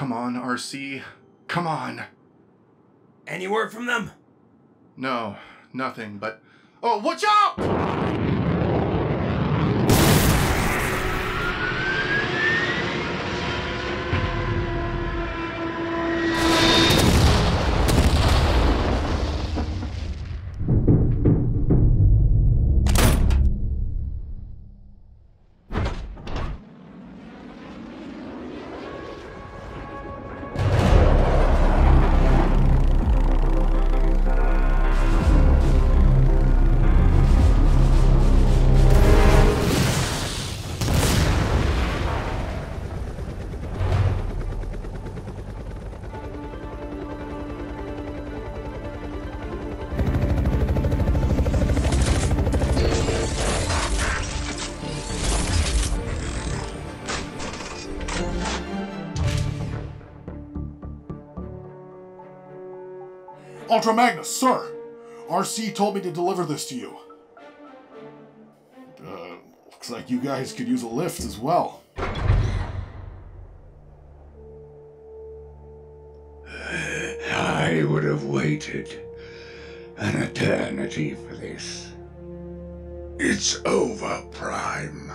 Speaker 9: Come on, RC. Come on.
Speaker 11: Any word from them?
Speaker 9: No, nothing, but... Oh, watch out!
Speaker 15: Ultra Magnus, sir! RC told me to deliver this to you. Looks like you guys could use a lift as well.
Speaker 7: I would have waited an eternity for this. It's over, Prime.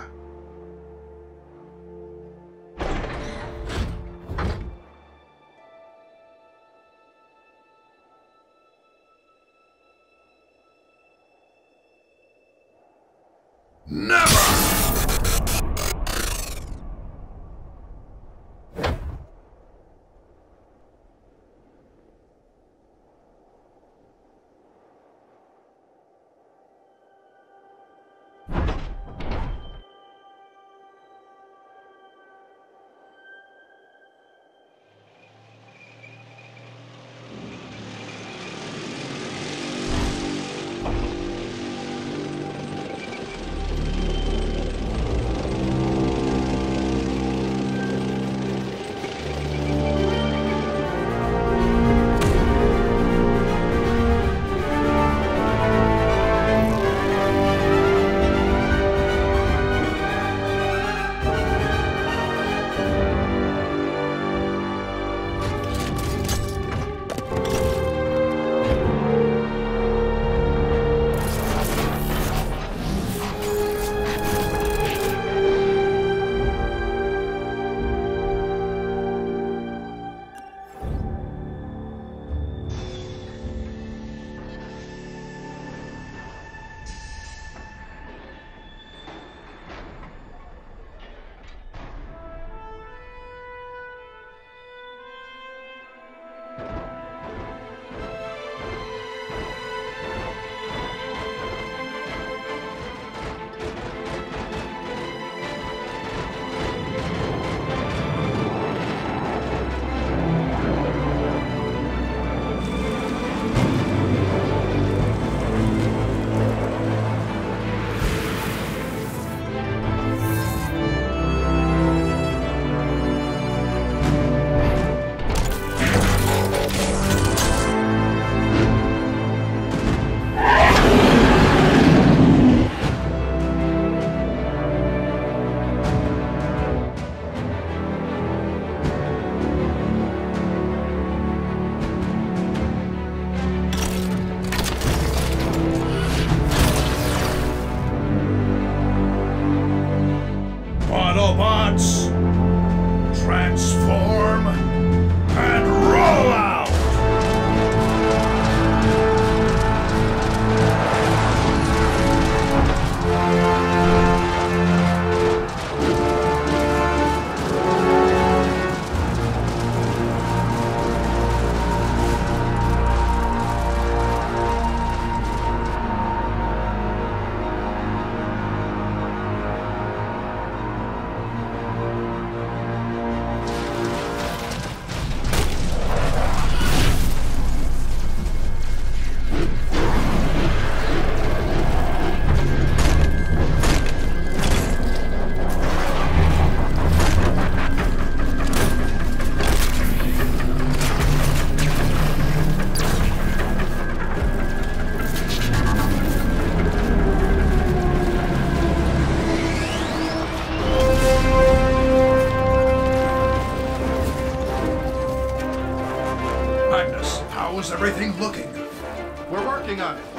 Speaker 9: on it.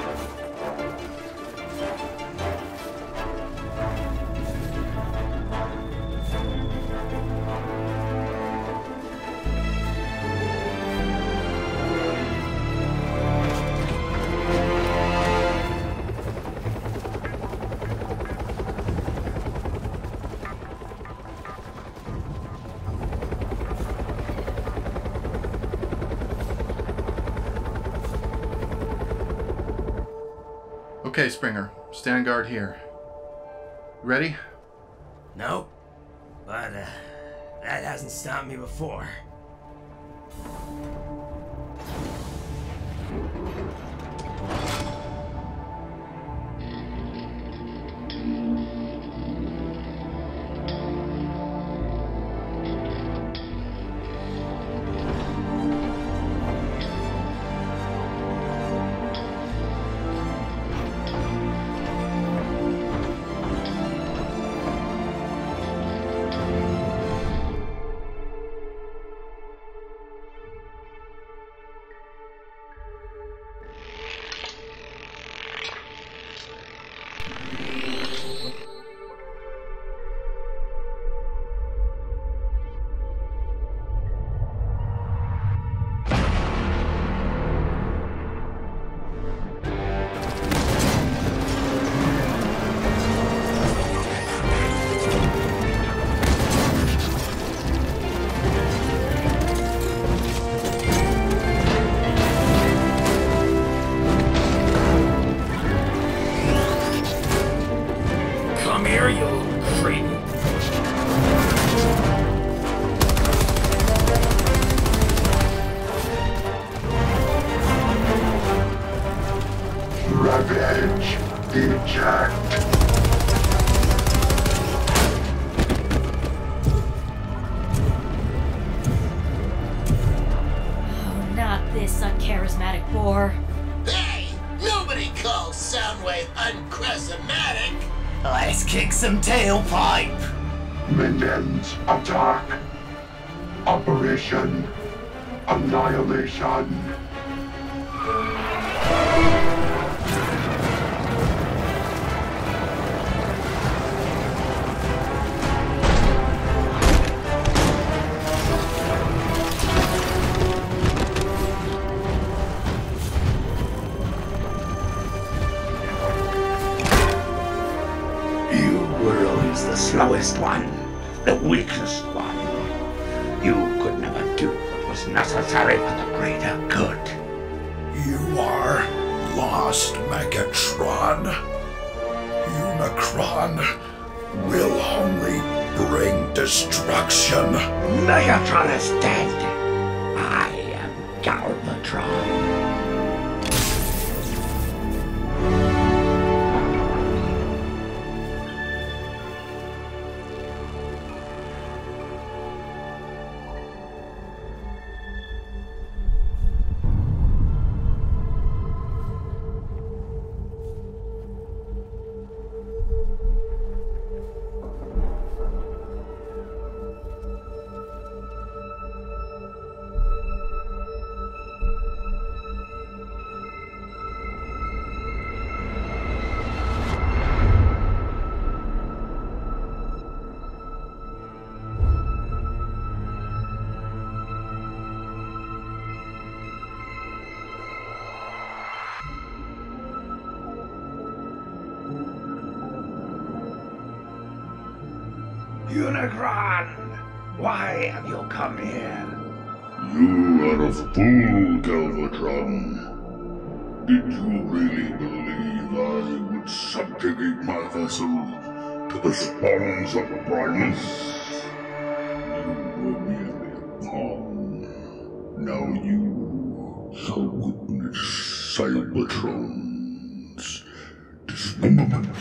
Speaker 9: Okay, Springer. Stand guard here. Ready?
Speaker 11: Nope. But, that hasn't stopped me before.
Speaker 18: Some tailpipe.
Speaker 12: Minions attack. Operation Annihilation.
Speaker 7: Slowest one, the weakest one. You could never do what was necessary for the greater good.
Speaker 6: You are lost, Megatron. Unicron will only bring destruction.
Speaker 7: Megatron is dead. I am Galvatron. Unicron! Why have you come here?
Speaker 12: You are a fool, Galvatron. Did you really believe I would subjugate my vessel to the spawns of Primus? You were merely a pawn. Now you shall witness Cybertron's dismemberment.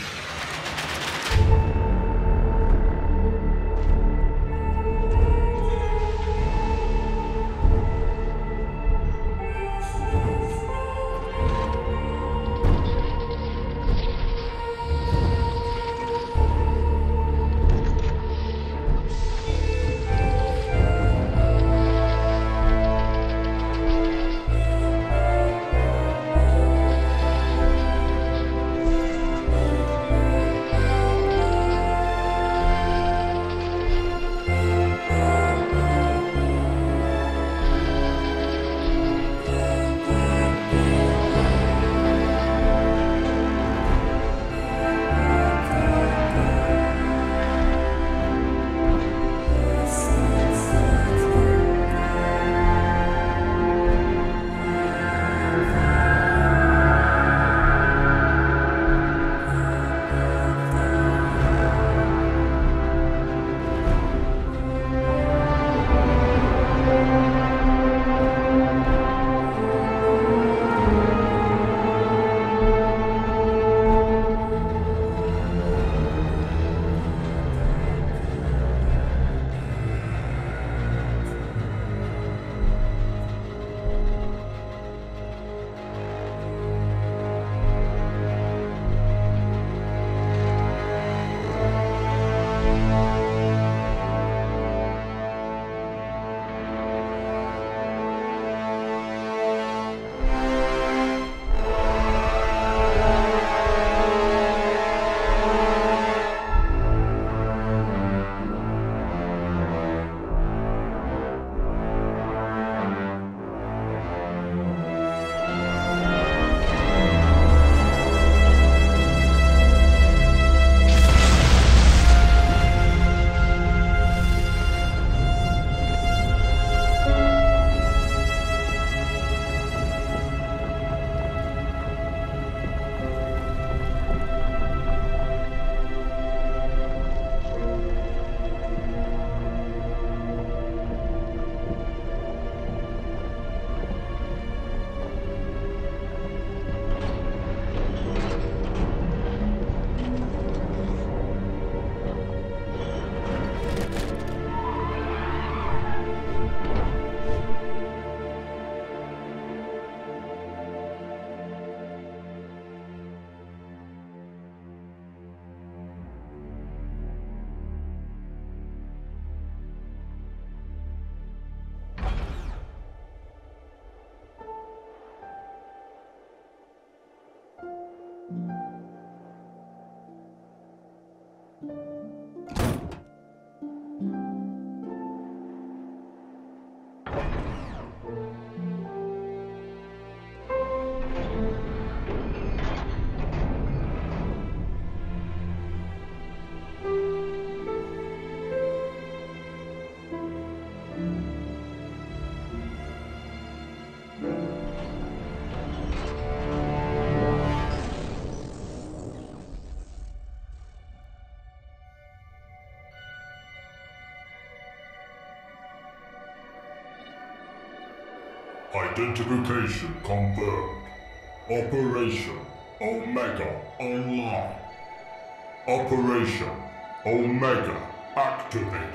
Speaker 12: Identification confirmed. Operation Omega online. Operation Omega activated.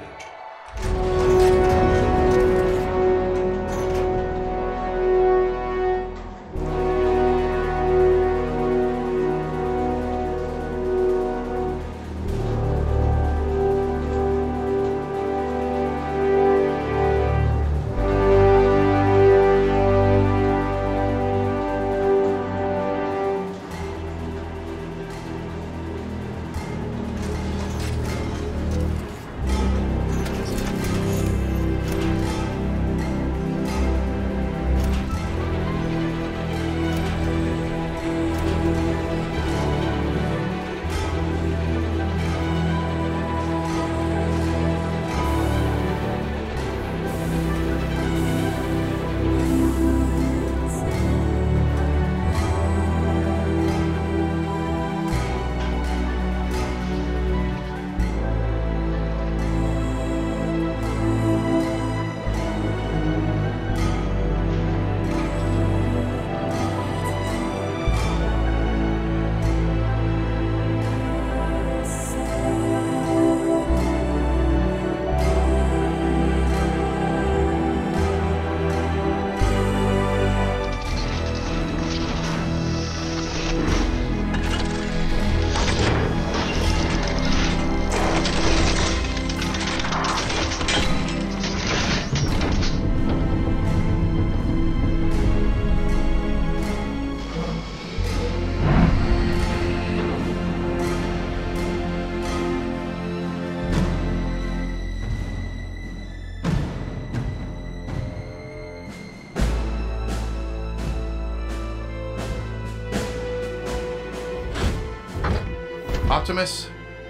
Speaker 9: Optimus,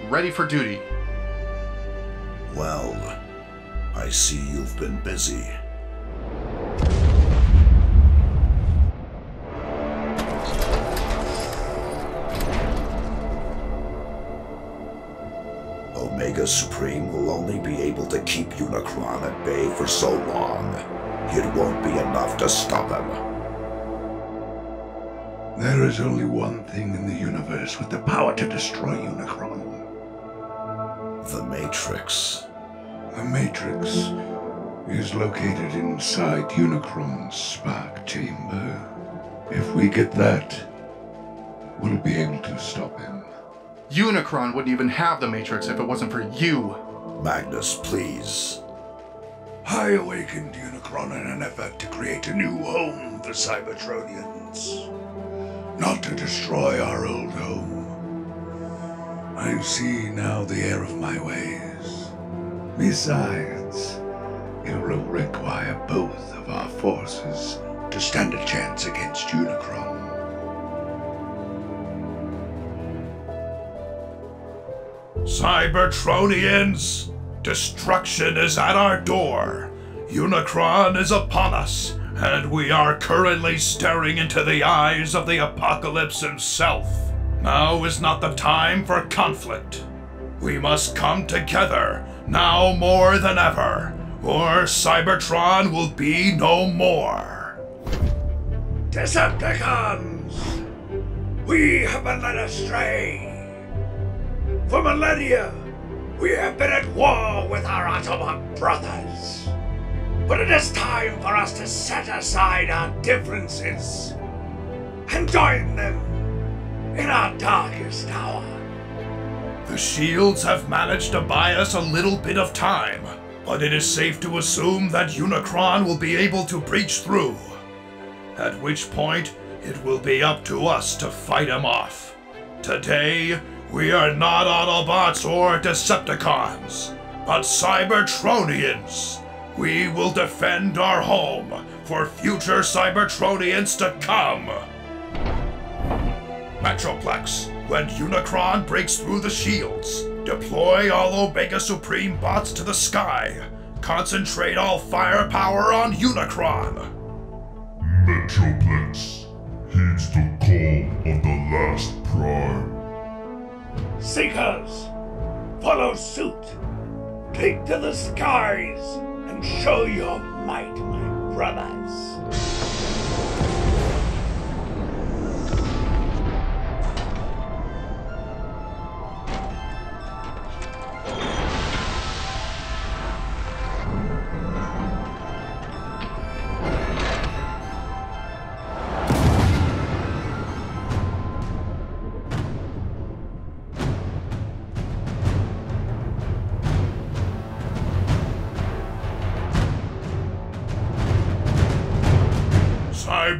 Speaker 9: ready for duty.
Speaker 6: Well, I see you've been busy. Omega Supreme will only be able to keep Unicron at bay for so long. It won't be enough to stop him.
Speaker 7: There is only one thing in the universe with the power to destroy Unicron.
Speaker 6: The Matrix.
Speaker 7: The Matrix is located inside Unicron's spark chamber. If we get that, we'll be able to stop him.
Speaker 9: Unicron wouldn't even have the Matrix if it wasn't for you.
Speaker 6: Magnus, please.
Speaker 7: I awakened Unicron in an effort to create a new home for Cybertronians. Not to destroy our old home. I see now the error of my ways. Besides, it will require both of our forces to stand a chance against Unicron.
Speaker 1: Cybertronians! Destruction is at our door. Unicron is upon us, and we are currently staring into the eyes of the Apocalypse himself. Now is not the time for conflict. We must come together, now more than ever, or Cybertron will be no more.
Speaker 7: Decepticons! We have been led astray. For millennia, we have been at war with our Autobot brothers. But it is time for us to set aside our differences and join them in our darkest hour.
Speaker 1: The shields have managed to buy us a little bit of time, but it is safe to assume that Unicron will be able to breach through. At which point, it will be up to us to fight him off. Today, we are not Autobots or Decepticons, but Cybertronians. We will defend our home for future Cybertronians to come. Metroplex, when Unicron breaks through the shields, deploy all Omega Supreme bots to the sky. Concentrate all firepower on Unicron.
Speaker 12: Metroplex heeds the call of the last prime.
Speaker 7: Seekers, follow suit. Take to the skies and show your might, my brothers.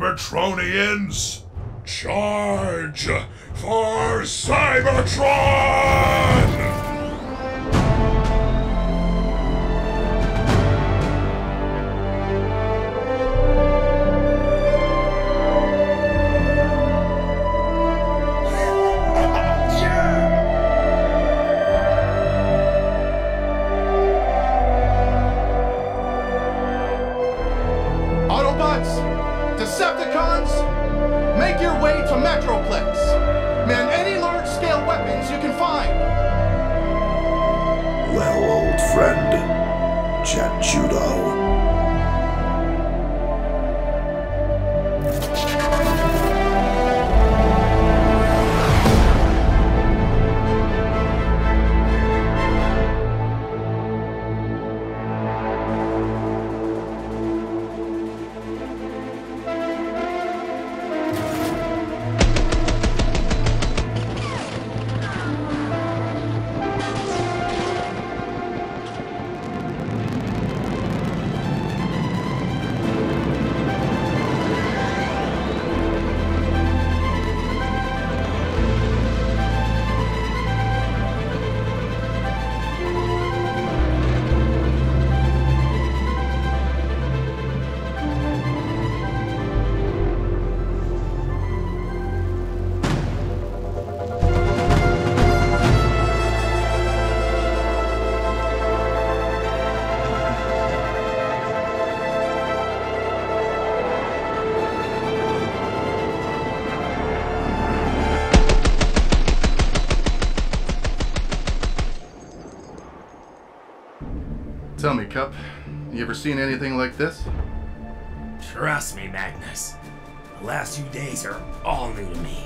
Speaker 15: Cybertronians, charge for Cybertron!
Speaker 9: Tell me, Cup, you ever seen anything like this?
Speaker 11: Trust me, Magnus. The last few days are all new to me.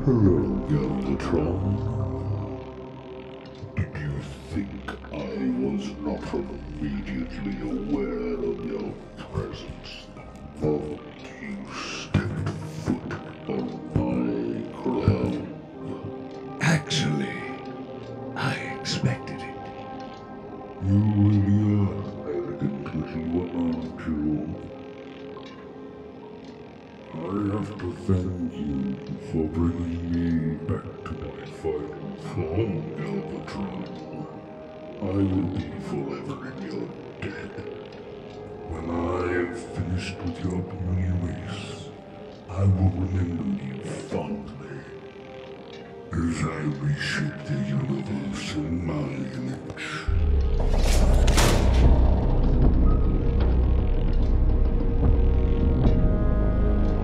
Speaker 6: Hello, Galvatron. Did you think I was not immediately aware of your presence the moment you stepped foot on my ground? Actually, I expected it. You really are arrogant little one, aren't you? I have to thank you for bringing me back to my final form, Galvatron. I will be forever in your debt. When I am finished with your puny race, I will remember you fondly as I reshape the universe in my image.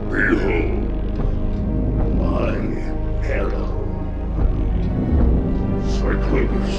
Speaker 6: Behold, my hero, Cyclonus.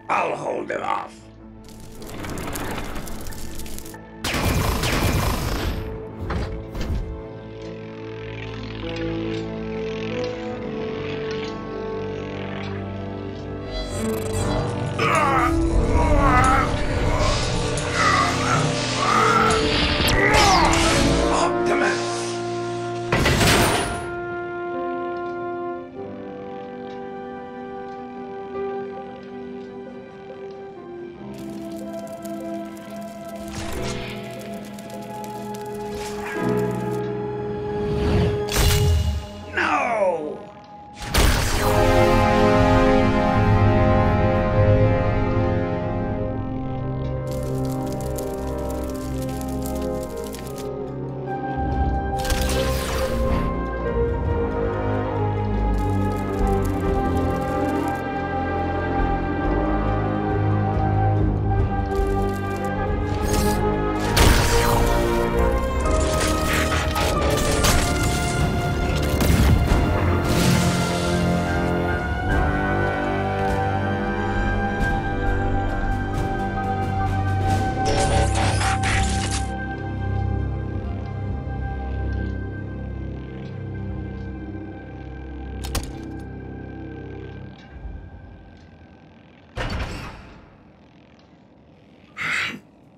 Speaker 7: I'll hold it off.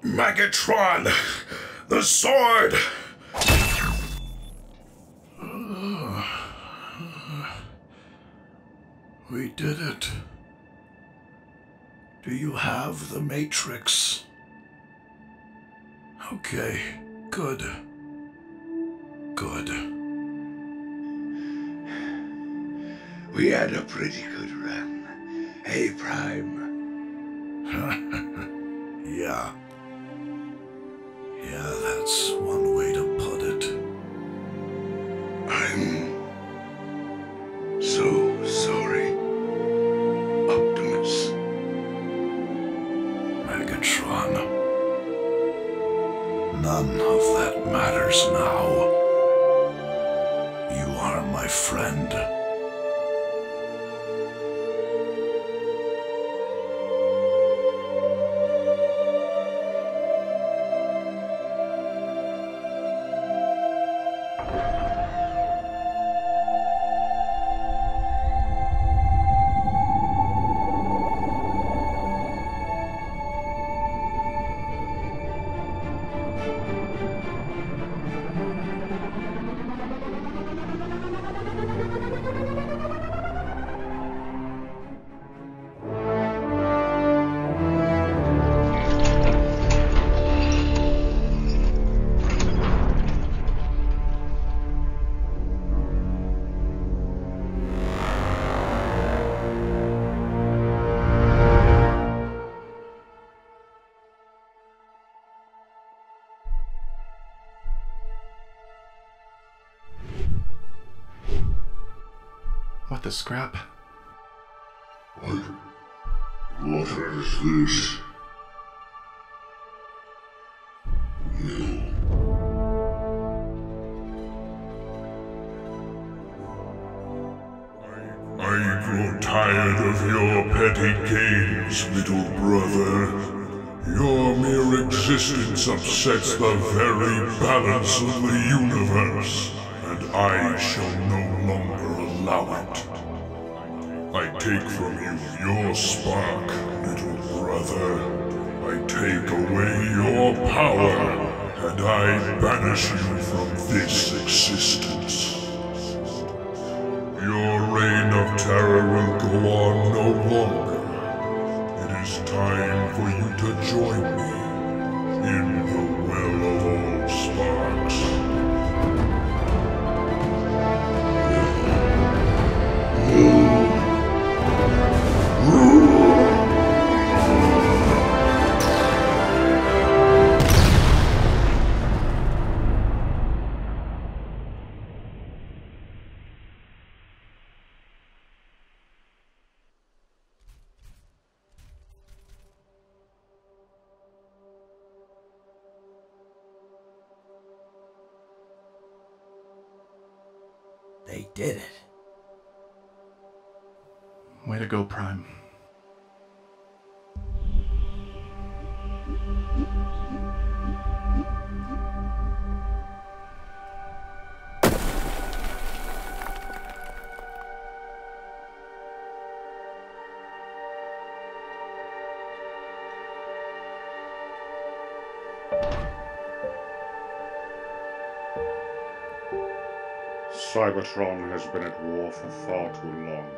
Speaker 1: Megatron! The sword! We did it. Do you have the Matrix? Okay, good. Good.
Speaker 7: We had a pretty good run. Hey, Prime.
Speaker 1: Yeah. Yeah, that's one way to put it.
Speaker 7: I'm so sorry, Optimus.
Speaker 1: Megatron. None of that matters now. You are my friend.
Speaker 9: What the scrap?
Speaker 12: What is this?
Speaker 15: I grow tired of your petty games, little brother. Your mere existence upsets the very balance of the universe, and I shall no longer allow it. I take from you your spark, little brother. I take away your power, and I banish you from this existence. Your reign of terror will go on no longer. It is time for you to join me in the well of all sparks.
Speaker 11: They did it.
Speaker 9: Way to go, Prime.
Speaker 5: Cybertron has been at war for far too long.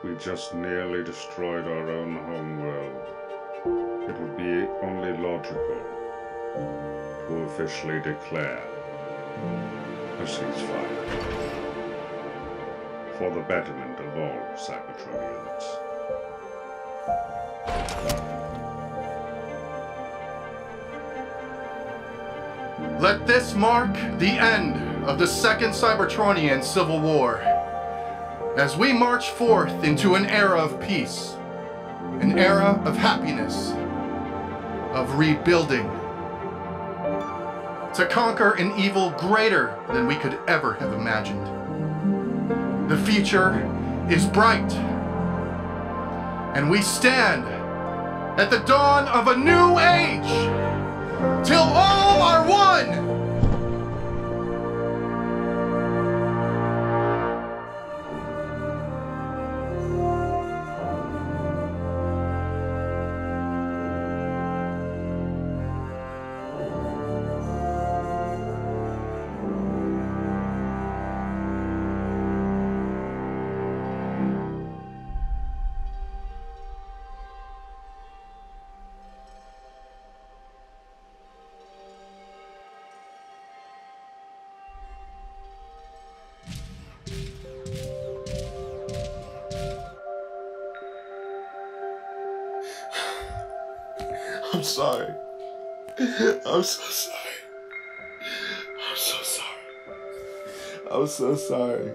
Speaker 5: We just nearly destroyed our own homeworld. It would be only logical to officially declare a ceasefire for the betterment of all Cybertronians.
Speaker 9: Let this mark the end of the Second Cybertronian Civil War, as we march forth into an era of peace, an era of happiness, of rebuilding, to conquer an evil greater than we could ever have imagined. The future is bright, and we stand at the dawn of a new age, till all are one!
Speaker 10: I'm sorry. I'm so sorry. I'm so sorry. I'm so sorry.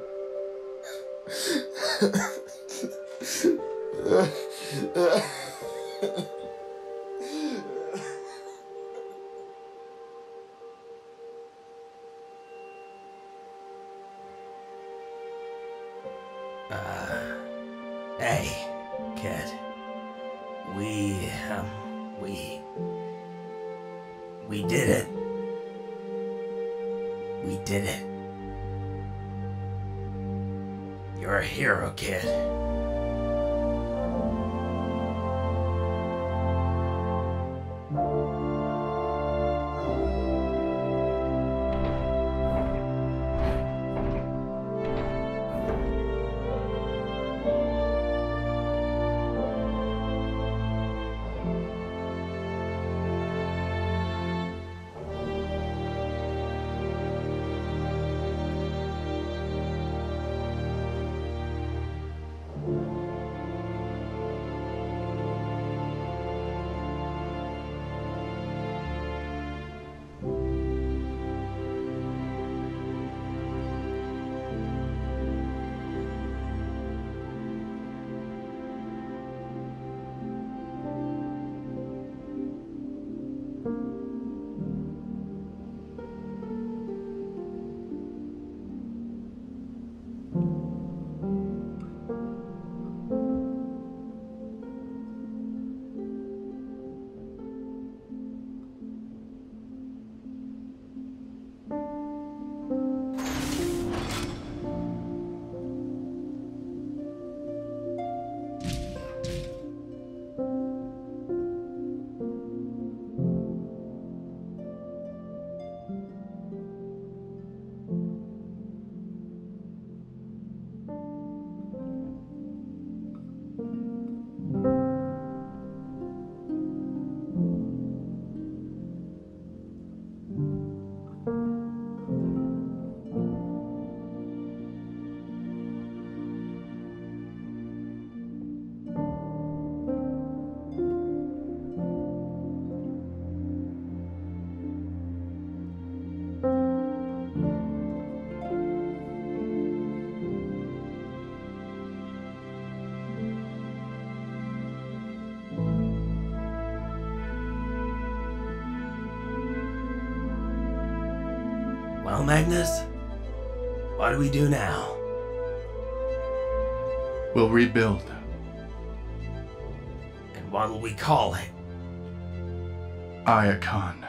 Speaker 11: Hey, kid. We did it. We did it. You're a hero, kid. Well, Magnus, what do we do now?
Speaker 9: We'll rebuild.
Speaker 11: And what'll we call it?
Speaker 9: Iacon.